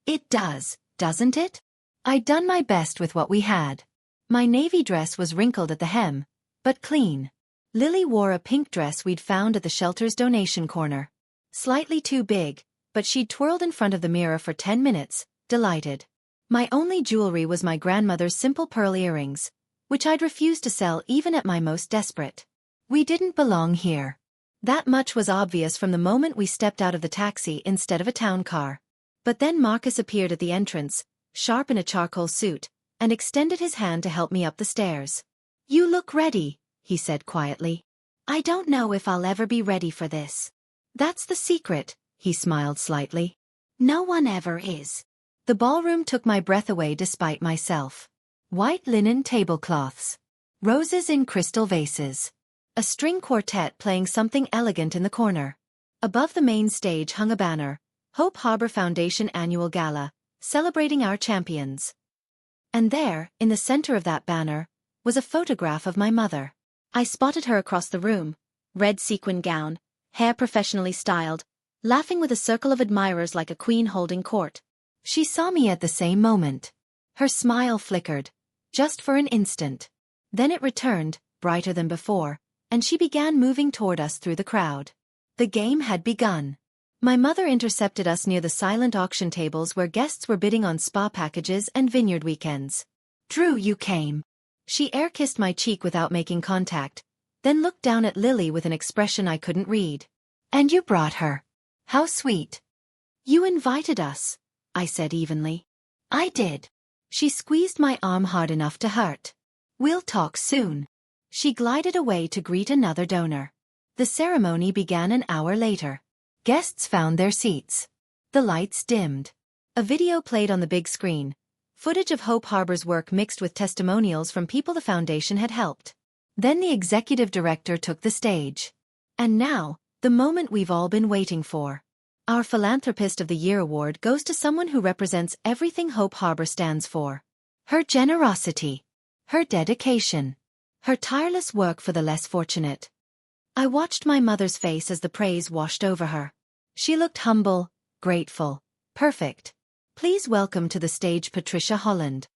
It does, doesn't it? I'd done my best with what we had. My navy dress was wrinkled at the hem, but clean. Lily wore a pink dress we'd found at the shelter's donation corner. Slightly too big, but she'd twirled in front of the mirror for 10 minutes, delighted. My only jewelry was my grandmother's simple pearl earrings, which I'd refused to sell even at my most desperate. We didn't belong here. That much was obvious from the moment we stepped out of the taxi instead of a town car. But then Marcus appeared at the entrance, sharp in a charcoal suit, and extended his hand to help me up the stairs. You look ready, he said quietly. I don't know if I'll ever be ready for this. That's the secret, he smiled slightly. No one ever is. The ballroom took my breath away despite myself. White linen tablecloths. Roses in crystal vases. A string quartet playing something elegant in the corner. Above the main stage hung a banner, Hope Harbor Foundation Annual Gala, celebrating our champions. And there, in the center of that banner, was a photograph of my mother. I spotted her across the room, red sequin gown, hair professionally styled, laughing with a circle of admirers like a queen holding court. She saw me at the same moment. Her smile flickered, just for an instant. Then it returned, brighter than before, and she began moving toward us through the crowd. The game had begun. My mother intercepted us near the silent auction tables where guests were bidding on spa packages and vineyard weekends. Drew, you came. She air-kissed my cheek without making contact, then looked down at Lily with an expression I couldn't read. And you brought her. How sweet. You invited us, I said evenly. I did. She squeezed my arm hard enough to hurt. We'll talk soon. She glided away to greet another donor. The ceremony began an hour later. Guests found their seats. The lights dimmed. A video played on the big screen, footage of Hope Harbor's work mixed with testimonials from people the foundation had helped. Then the executive director took the stage. And now, the moment we've all been waiting for. Our Philanthropist of the Year award goes to someone who represents everything Hope Harbor stands for. Her generosity. Her dedication. Her tireless work for the less fortunate. I watched my mother's face as the praise washed over her. She looked humble, grateful, perfect. Please welcome to the stage Patricia Holland.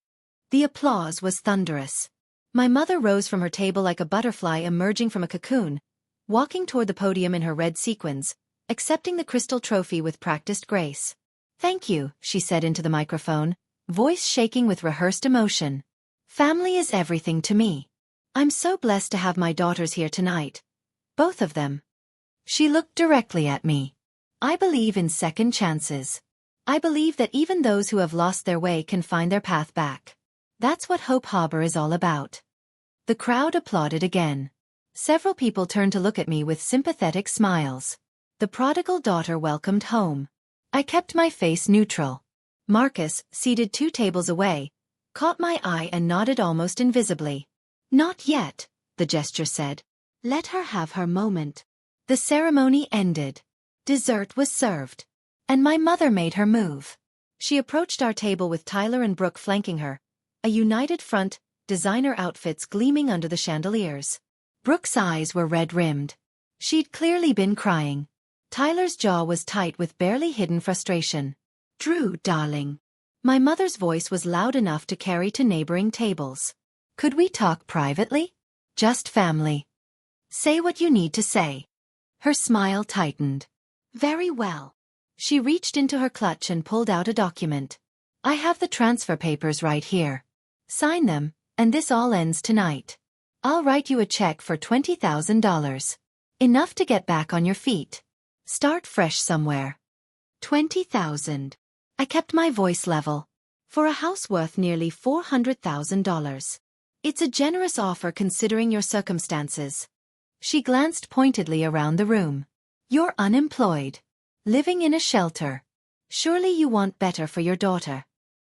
The applause was thunderous. My mother rose from her table like a butterfly emerging from a cocoon, walking toward the podium in her red sequins, accepting the crystal trophy with practiced grace. Thank you, she said into the microphone, voice shaking with rehearsed emotion. Family is everything to me. I'm so blessed to have my daughters here tonight. Both of them. She looked directly at me. I believe in second chances. I believe that even those who have lost their way can find their path back. That's what Hope Harbor is all about. The crowd applauded again. Several people turned to look at me with sympathetic smiles. The prodigal daughter welcomed home. I kept my face neutral. Marcus, seated 2 tables away, caught my eye and nodded almost invisibly. Not yet, the gesture said. Let her have her moment. The ceremony ended. Dessert was served. And my mother made her move. She approached our table with Tyler and Brooke flanking her, a united front, designer outfits gleaming under the chandeliers. Brooke's eyes were red-rimmed. She'd clearly been crying. Tyler's jaw was tight with barely hidden frustration. Drew, darling. My mother's voice was loud enough to carry to neighboring tables. Could we talk privately? Just family. Say what you need to say. Her smile tightened. Very well. She reached into her clutch and pulled out a document. I have the transfer papers right here. Sign them, and this all ends tonight. I'll write you a check for $20,000. Enough to get back on your feet. Start fresh somewhere. 20,000. I kept my voice level. For a house worth nearly $400,000. It's a generous offer considering your circumstances. She glanced pointedly around the room. You're unemployed. Living in a shelter. Surely you want better for your daughter.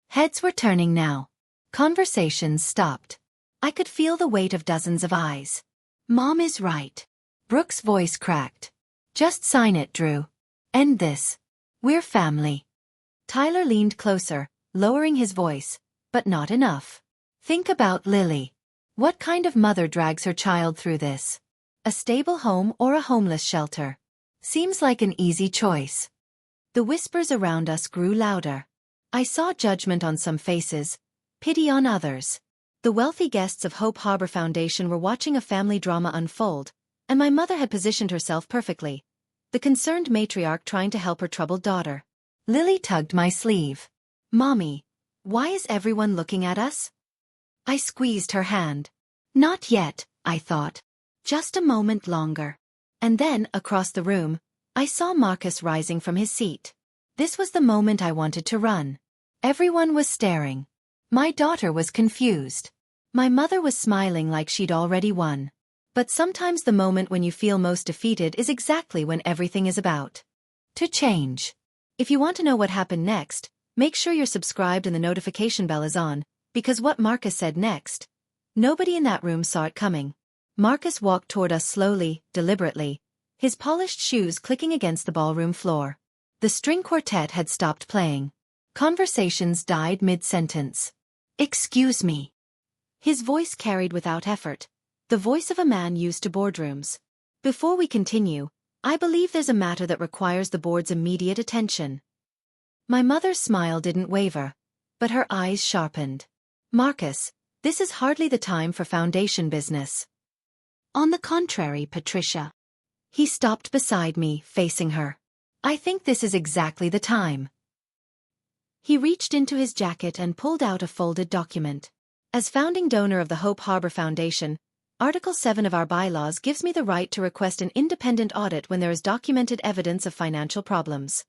Heads were turning now. Conversations stopped. I could feel the weight of dozens of eyes. Mom is right. Brooke's voice cracked. Just sign it, Drew. End this. We're family. Tyler leaned closer, lowering his voice, but not enough. Think about Lily. What kind of mother drags her child through this? A stable home or a homeless shelter? Seems like an easy choice. The whispers around us grew louder. I saw judgment on some faces, pity on others. The wealthy guests of Hope Harbor Foundation were watching a family drama unfold, and my mother had positioned herself perfectly. The concerned matriarch trying to help her troubled daughter. Lily tugged my sleeve. Mommy, why is everyone looking at us? I squeezed her hand. Not yet, I thought. Just a moment longer. And then, across the room, I saw Marcus rising from his seat. This was the moment I wanted to run. Everyone was staring. My daughter was confused. My mother was smiling like she'd already won. But sometimes the moment when you feel most defeated is exactly when everything is about to change. If you want to know what happened next, make sure you're subscribed and the notification bell is on, because what Marcus said next. Nobody in that room saw it coming. Marcus walked toward us slowly, deliberately, his polished shoes clicking against the ballroom floor. The string quartet had stopped playing. Conversations died mid-sentence. Excuse me. His voice carried without effort, the voice of a man used to boardrooms. Before we continue, I believe there's a matter that requires the board's immediate attention. My mother's smile didn't waver, but her eyes sharpened. Marcus, this is hardly the time for foundation business. On the contrary, Patricia. He stopped beside me, facing her. I think this is exactly the time. He reached into his jacket and pulled out a folded document. As founding donor of the Hope Harbor Foundation, Article 7 of our bylaws gives me the right to request an independent audit when there is documented evidence of financial problems.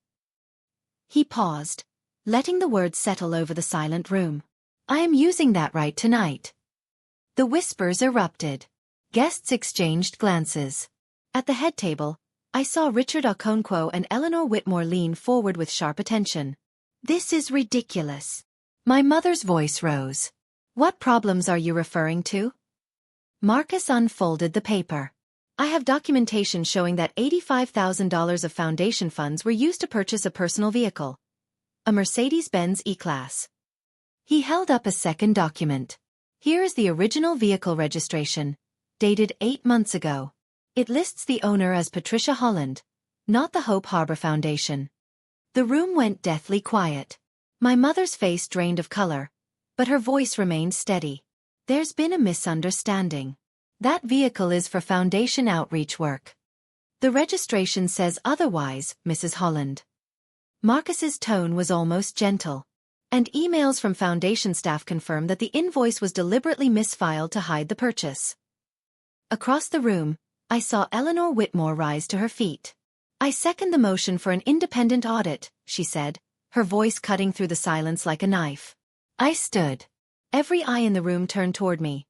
He paused, letting the words settle over the silent room. I am using that right tonight. The whispers erupted. Guests exchanged glances. At the head table, I saw Richard Okonkwo and Eleanor Whitmore lean forward with sharp attention. This is ridiculous. My mother's voice rose. What problems are you referring to? Marcus unfolded the paper. I have documentation showing that $85,000 of foundation funds were used to purchase a personal vehicle. A Mercedes-Benz E-Class. He held up a second document. Here is the original vehicle registration, dated 8 months ago. It lists the owner as Patricia Holland, not the Hope Harbor Foundation. The room went deathly quiet. My mother's face drained of color, but her voice remained steady. There's been a misunderstanding. That vehicle is for foundation outreach work. The registration says otherwise, Mrs. Holland. Marcus's tone was almost gentle. And emails from foundation staff confirm that the invoice was deliberately misfiled to hide the purchase. Across the room, I saw Eleanor Whitmore rise to her feet. I second the motion for an independent audit, she said, her voice cutting through the silence like a knife. I stood. Every eye in the room turned toward me.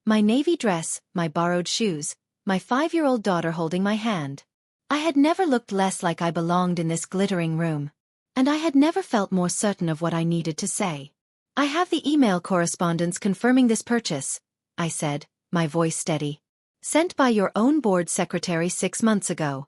My navy dress, my borrowed shoes, my 5-year-old daughter holding my hand. I had never looked less like I belonged in this glittering room. And I had never felt more certain of what I needed to say. I have the email correspondence confirming this purchase, I said, my voice steady. Sent by your own board secretary 6 months ago.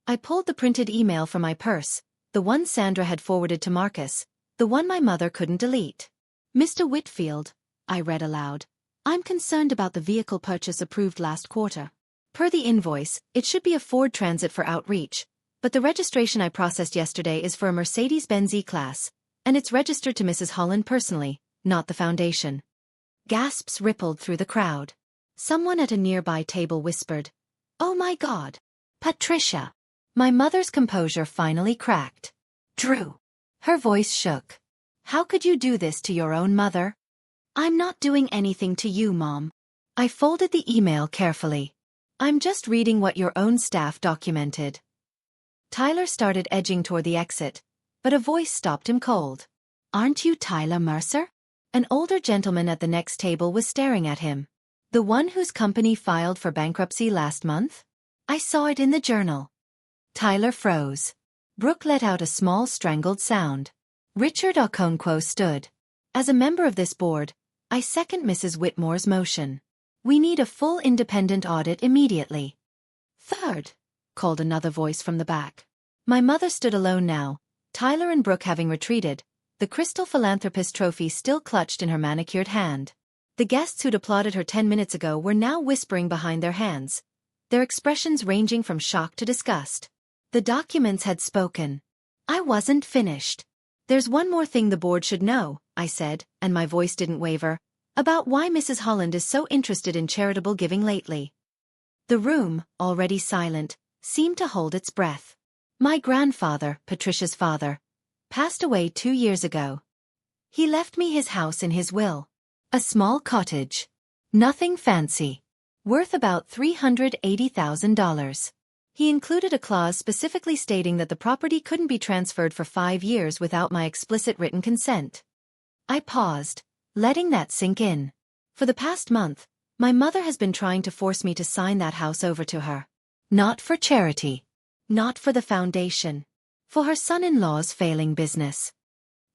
I pulled the printed email from my purse, the one Sandra had forwarded to Marcus, the one my mother couldn't delete. Mr. Whitfield, I read aloud. I'm concerned about the vehicle purchase approved last quarter. Per the invoice, it should be a Ford Transit for outreach. But the registration I processed yesterday is for a Mercedes-Benz E-Class, And it's registered to Mrs. Holland personally, not the foundation. Gasps rippled through the crowd. Someone at a nearby table whispered, "Oh my God! Patricia!" My mother's composure finally cracked. "Drew." Her voice shook. "How could you do this to your own mother?" "I'm not doing anything to you, Mom." I folded the email carefully. "I'm just reading what your own staff documented." Tyler started edging toward the exit, but a voice stopped him cold. "Aren't you Tyler Mercer?" An older gentleman at the next table was staring at him. "The one whose company filed for bankruptcy last month? I saw it in the journal." Tyler froze. Brooke let out a small strangled sound. Richard Okonkwo stood. "As a member of this board, I second Mrs. Whitmore's motion. We need a full independent audit immediately." "Third," called another voice from the back. My mother stood alone now, Tyler and Brooke having retreated, the Crystal Philanthropist trophy still clutched in her manicured hand. The guests who'd applauded her 10 minutes ago were now whispering behind their hands, their expressions ranging from shock to disgust. The documents had spoken. I wasn't finished. "There's one more thing the board should know," I said, and my voice didn't waver, "about why Mrs. Holland is so interested in charitable giving lately." The room, already silent, seemed to hold its breath. My grandfather, Patricia's father, passed away 2 years ago. He left me his house in his will. A small cottage. Nothing fancy. Worth about $380,000. He included a clause specifically stating that the property couldn't be transferred for 5 years without my explicit written consent. I paused, letting that sink in. For the past month, my mother has been trying to force me to sign that house over to her. Not for charity. Not for the foundation. For her son-in-law's failing business.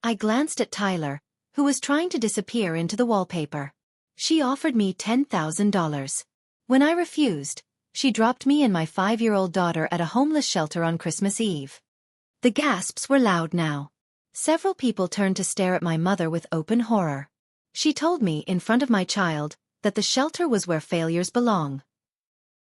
I glanced at Tyler, who was trying to disappear into the wallpaper. She offered me $10,000. When I refused, she dropped me and my 5-year-old daughter at a homeless shelter on Christmas Eve. The gasps were loud now. Several people turned to stare at my mother with open horror. She told me, in front of my child, that the shelter was where failures belong.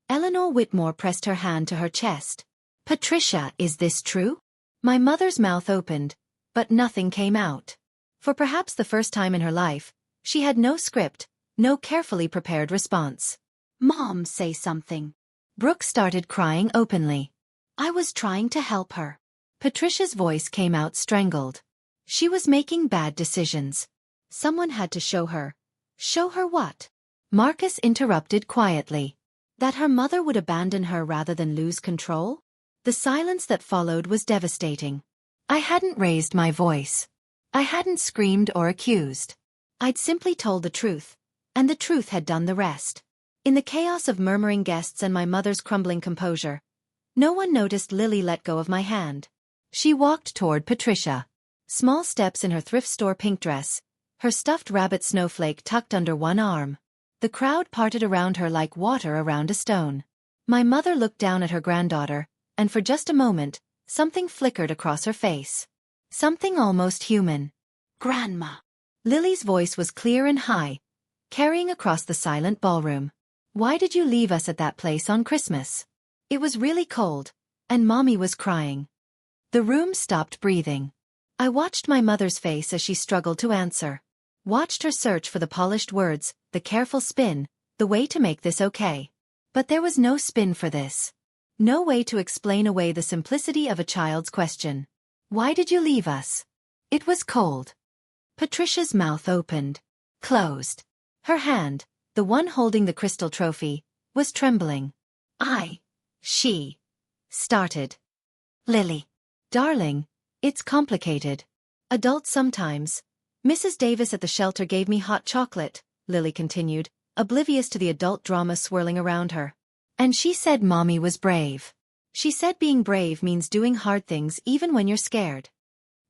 Eleanor Whitmore pressed her hand to her chest. "Patricia, is this true?" My mother's mouth opened, but nothing came out. For perhaps the first time in her life, she had no script, no carefully prepared response. "Mom, say something." Brooke started crying openly. I was trying to help her. Patricia's voice came out strangled. She was making bad decisions. Someone had to show her. Show her what? Marcus interrupted quietly. That her mother would abandon her rather than lose control? The silence that followed was devastating. I hadn't raised my voice. I hadn't screamed or accused. I'd simply told the truth, and the truth had done the rest. In the chaos of murmuring guests and my mother's crumbling composure, no one noticed Lily let go of my hand. She walked toward Patricia. Small steps in her thrift store pink dress, her stuffed rabbit snowflake tucked under one arm. The crowd parted around her like water around a stone. My mother looked down at her granddaughter, and for just a moment, something flickered across her face. Something almost human. "Grandma." Lily's voice was clear and high, carrying across the silent ballroom. "Why did you leave us at that place on Christmas? It was really cold, and Mommy was crying." The room stopped breathing. I watched my mother's face as she struggled to answer. Watched her search for the polished words, the careful spin, the way to make this okay. But there was no spin for this. No way to explain away the simplicity of a child's question. "Why did you leave us?" It was cold. Patricia's mouth opened. Closed. Her hand, the one holding the crystal trophy, was trembling. She started. "Lily. Darling, it's complicated. Adults sometimes. Mrs. Davis at the shelter gave me hot chocolate," Lily continued, oblivious to the adult drama swirling around her. "And she said Mommy was brave. She said being brave means doing hard things even when you're scared."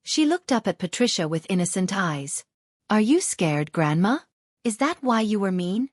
She looked up at Patricia with innocent eyes. "Are you scared, Grandma? Is that why you were mean?"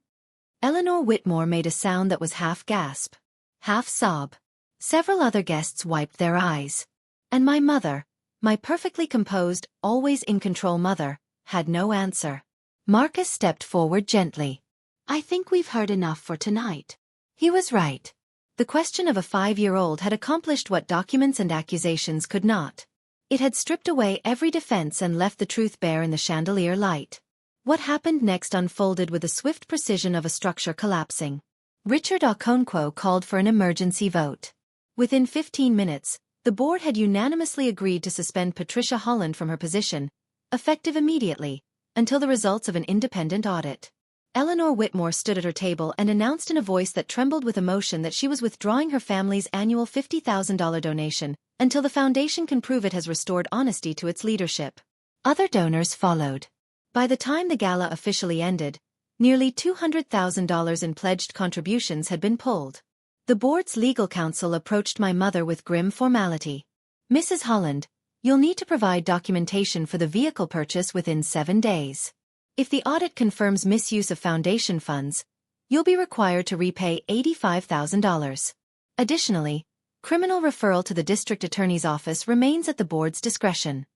Eleanor Whitmore made a sound that was half gasp, half sob. Several other guests wiped their eyes. And my mother, my perfectly composed, always in control mother, had no answer. Marcus stepped forward gently. "I think we've heard enough for tonight." He was right. The question of a 5-year-old had accomplished what documents and accusations could not. It had stripped away every defense and left the truth bare in the chandelier light. What happened next unfolded with the swift precision of a structure collapsing. Richard Okonkwo called for an emergency vote. Within 15 minutes, the board had unanimously agreed to suspend Patricia Holland from her position, effective immediately, until the results of an independent audit. Eleanor Whitmore stood at her table and announced in a voice that trembled with emotion that she was withdrawing her family's annual $50,000 donation until the foundation can prove it has restored honesty to its leadership. Other donors followed. By the time the gala officially ended, nearly $200,000 in pledged contributions had been pulled. The board's legal counsel approached my mother with grim formality. "Mrs. Holland, you'll need to provide documentation for the vehicle purchase within 7 days. If the audit confirms misuse of foundation funds, you'll be required to repay $85,000. Additionally, criminal referral to the district attorney's office remains at the board's discretion."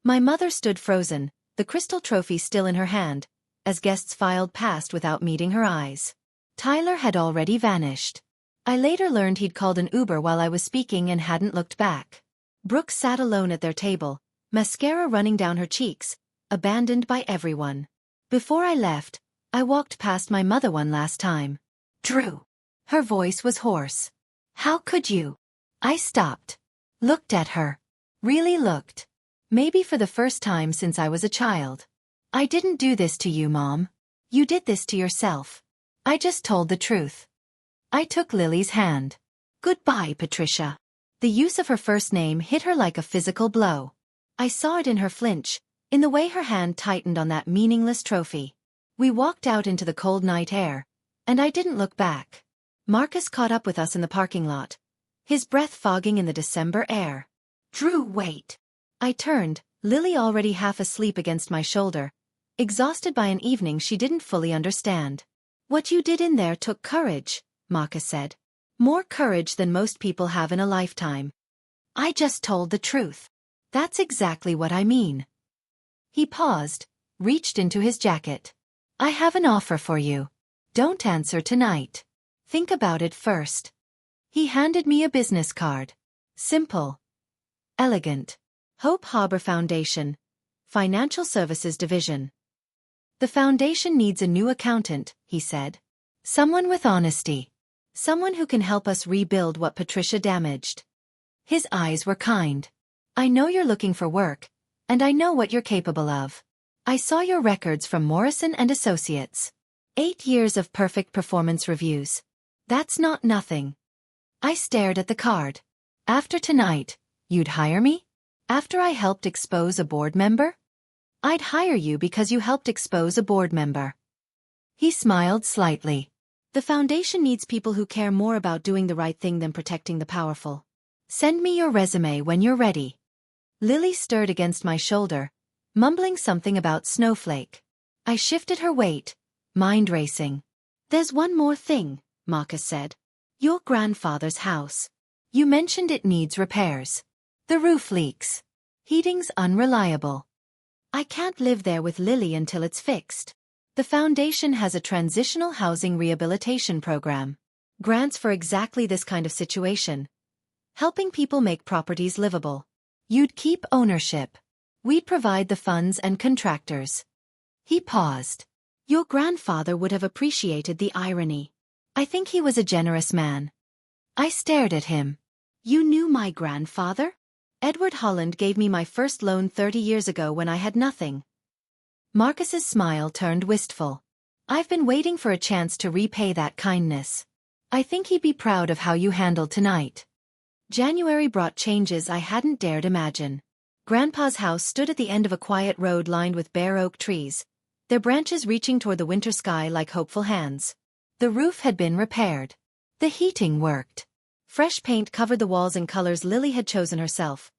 My mother stood frozen, the crystal trophy still in her hand, as guests filed past without meeting her eyes. Tyler had already vanished. I later learned he'd called an Uber while I was speaking and hadn't looked back. Brooke sat alone at their table, mascara running down her cheeks, abandoned by everyone. Before I left, I walked past my mother one last time. "Drew." Her voice was hoarse. "How could you?" I stopped. Looked at her. Really looked. Maybe for the first time since I was a child. "I didn't do this to you, Mom. You did this to yourself. I just told the truth." I took Lily's hand. "Goodbye, Patricia." The use of her first name hit her like a physical blow. I saw it in her flinch, in the way her hand tightened on that meaningless trophy. We walked out into the cold night air, and I didn't look back. Marcus caught up with us in the parking lot, his breath fogging in the December air. "Drew, wait." I turned, Lily already half asleep against my shoulder, exhausted by an evening she didn't fully understand. "What you did in there took courage," Marcus said. "More courage than most people have in a lifetime." "I just told the truth." "That's exactly what I mean." He paused, reached into his jacket. "I have an offer for you. Don't answer tonight. Think about it first." He handed me a business card. Simple. Elegant. Hope Harbor Foundation. Financial Services Division. "The foundation needs a new accountant," he said. "Someone with honesty. Someone who can help us rebuild what Patricia damaged." His eyes were kind. "I know you're looking for work, and I know what you're capable of. I saw your records from Morrison and Associates. 8 years of perfect performance reviews. That's not nothing." I stared at the card. "After tonight, you'd hire me? After I helped expose a board member?" "I'd hire you because you helped expose a board member." He smiled slightly. "The foundation needs people who care more about doing the right thing than protecting the powerful. Send me your resume when you're ready." Lily stirred against my shoulder, mumbling something about Snowflake. I shifted her weight, mind racing. "There's one more thing," Marcus said. "Your grandfather's house. You mentioned it needs repairs. The roof leaks. Heating's unreliable. I can't live there with Lily until it's fixed. The foundation has a transitional housing rehabilitation program. Grants for exactly this kind of situation. Helping people make properties livable. You'd keep ownership. We'd provide the funds and contractors." He paused. "Your grandfather would have appreciated the irony. I think he was a generous man." I stared at him. "You knew my grandfather?" "Edward Holland gave me my first loan 30 years ago when I had nothing." Marcus's smile turned wistful. "I've been waiting for a chance to repay that kindness. I think he'd be proud of how you handled tonight." January brought changes I hadn't dared imagine. Grandpa's house stood at the end of a quiet road lined with bare oak trees, their branches reaching toward the winter sky like hopeful hands. The roof had been repaired. The heating worked. Fresh paint covered the walls in colors Lily had chosen herself.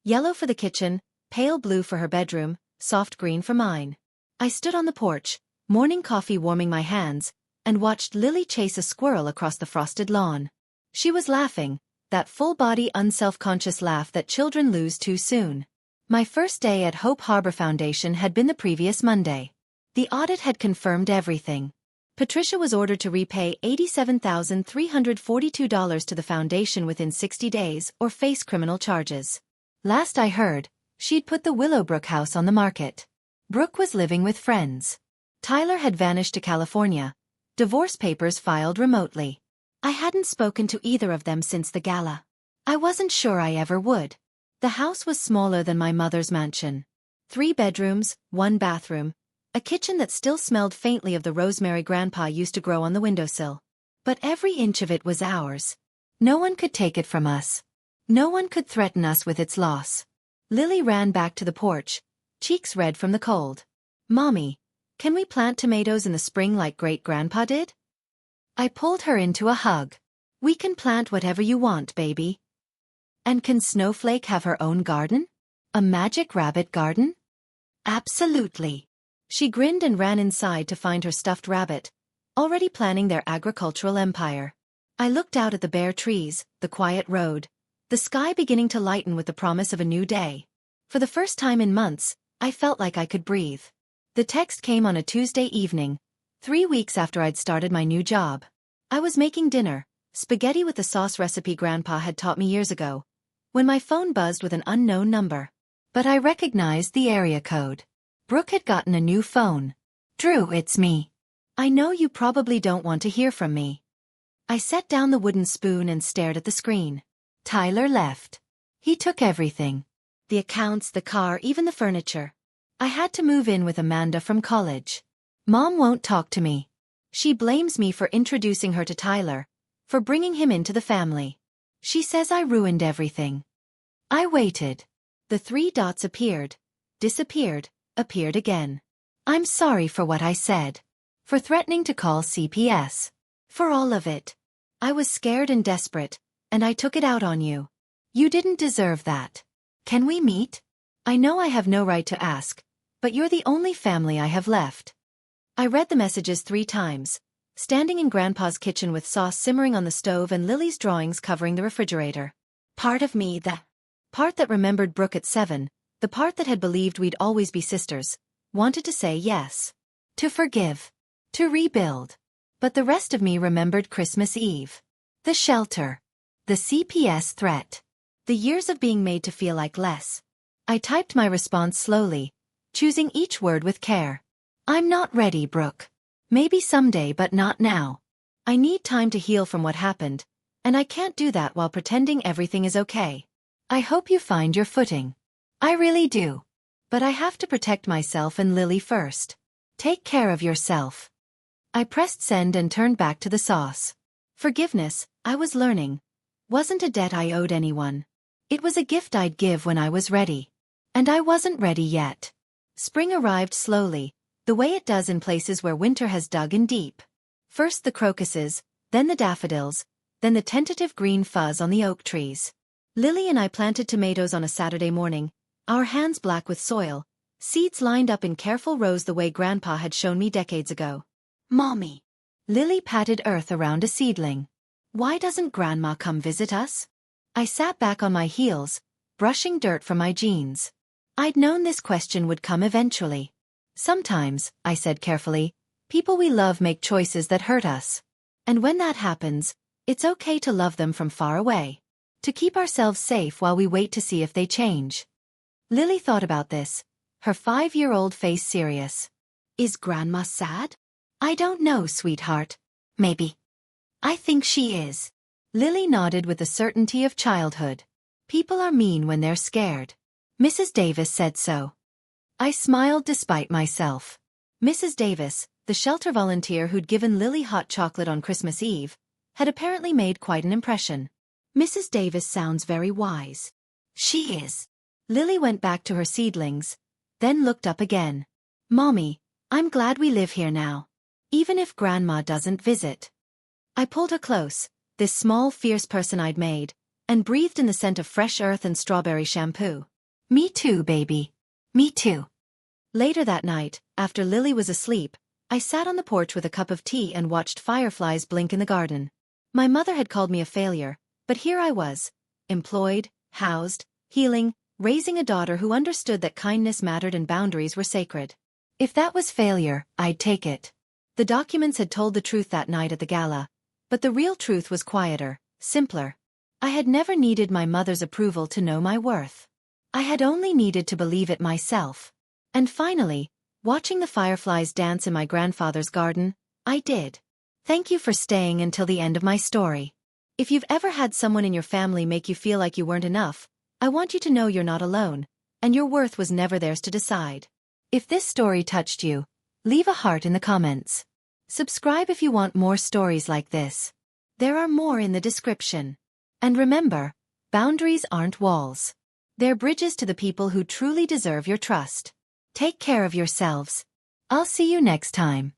Yellow for the kitchen, pale blue for her bedroom, soft green for mine. I stood on the porch, morning coffee warming my hands, and watched Lily chase a squirrel across the frosted lawn. She was laughing, that full-body unself-conscious laugh that children lose too soon. My first day at Hope Harbor Foundation had been the previous Monday. The audit had confirmed everything. Patricia was ordered to repay $87,342 to the foundation within 60 days or face criminal charges. Last I heard, she'd put the Willowbrook house on the market. Brooke was living with friends. Tyler had vanished to California. Divorce papers filed remotely. I hadn't spoken to either of them since the gala. I wasn't sure I ever would. The house was smaller than my mother's mansion. 3 bedrooms, 1 bathroom, a kitchen that still smelled faintly of the rosemary Grandpa used to grow on the windowsill. But every inch of it was ours. No one could take it from us. No one could threaten us with its loss. Lily ran back to the porch, cheeks red from the cold. "Mommy, can we plant tomatoes in the spring like Great-Grandpa did?" I pulled her into a hug. "We can plant whatever you want, baby." "And can Snowflake have her own garden? A magic rabbit garden?" "Absolutely." She grinned and ran inside to find her stuffed rabbit, already planning their agricultural empire. I looked out at the bare trees, the quiet road, the sky beginning to lighten with the promise of a new day. For the first time in months, I felt like I could breathe. The text came on a Tuesday evening, 3 weeks after I'd started my new job. I was making dinner, spaghetti with the sauce recipe Grandpa had taught me years ago, when my phone buzzed with an unknown number. But I recognized the area code. Brooke had gotten a new phone. "Drew, it's me. I know you probably don't want to hear from me." I set down the wooden spoon and stared at the screen. Tyler left. He took everything. The accounts, the car, even the furniture. I had to move in with Amanda from college. Mom won't talk to me. She blames me for introducing her to Tyler, for bringing him into the family. She says I ruined everything. I waited. The 3 dots appeared, disappeared, appeared again. I'm sorry for what I said. For threatening to call CPS. For all of it. I was scared and desperate, and I took it out on you. You didn't deserve that. Can we meet? I know I have no right to ask, but you're the only family I have left. I read the messages 3 times, standing in Grandpa's kitchen with sauce simmering on the stove and Lily's drawings covering the refrigerator. Part of me, the part that remembered Brooke at 7, the part that had believed we'd always be sisters, wanted to say yes. To forgive. To rebuild. But the rest of me remembered Christmas Eve. The shelter. The CPS threat. The years of being made to feel like less. I typed my response slowly, choosing each word with care. I'm not ready, Brooke. Maybe someday, but not now. I need time to heal from what happened, and I can't do that while pretending everything is okay. I hope you find your footing. I really do. But I have to protect myself and Lily first. Take care of yourself. I pressed send and turned back to the sauce. Forgiveness, I was learning, wasn't a debt I owed anyone. It was a gift I'd give when I was ready. And I wasn't ready yet. Spring arrived slowly, the way it does in places where winter has dug in deep. First the crocuses, then the daffodils, then the tentative green fuzz on the oak trees. Lily and I planted tomatoes on a Saturday morning, our hands black with soil, seeds lined up in careful rows the way Grandpa had shown me decades ago. Mommy. Lily patted earth around a seedling. Why doesn't Grandma come visit us? I sat back on my heels, brushing dirt from my jeans. I'd known this question would come eventually. Sometimes, I said carefully, people we love make choices that hurt us. And when that happens, it's okay to love them from far away. To keep ourselves safe while we wait to see if they change. Lily thought about this, her 5-year-old face serious. Is Grandma sad? I don't know, sweetheart. Maybe. I think she is. Lily nodded with the certainty of childhood. People are mean when they're scared. Mrs. Davis said so. I smiled despite myself. Mrs. Davis, the shelter volunteer who'd given Lily hot chocolate on Christmas Eve, had apparently made quite an impression. Mrs. Davis sounds very wise. She is. Lily went back to her seedlings, then looked up again. Mommy, I'm glad we live here now. Even if Grandma doesn't visit. I pulled her close, this small fierce person I'd made, and breathed in the scent of fresh earth and strawberry shampoo. Me too, baby. Me too. Later that night, after Lily was asleep, I sat on the porch with a cup of tea and watched fireflies blink in the garden. My mother had called me a failure, but here I was, employed, housed, healing, raising a daughter who understood that kindness mattered and boundaries were sacred. If that was failure, I'd take it. The documents had told the truth that night at the gala, but the real truth was quieter, simpler. I had never needed my mother's approval to know my worth. I had only needed to believe it myself. And finally, watching the fireflies dance in my grandfather's garden, I did. Thank you for staying until the end of my story. If you've ever had someone in your family make you feel like you weren't enough, I want you to know you're not alone, and your worth was never theirs to decide. If this story touched you, leave a heart in the comments. Subscribe if you want more stories like this. There are more in the description. And remember, boundaries aren't walls. They're bridges to the people who truly deserve your trust. Take care of yourselves. I'll see you next time.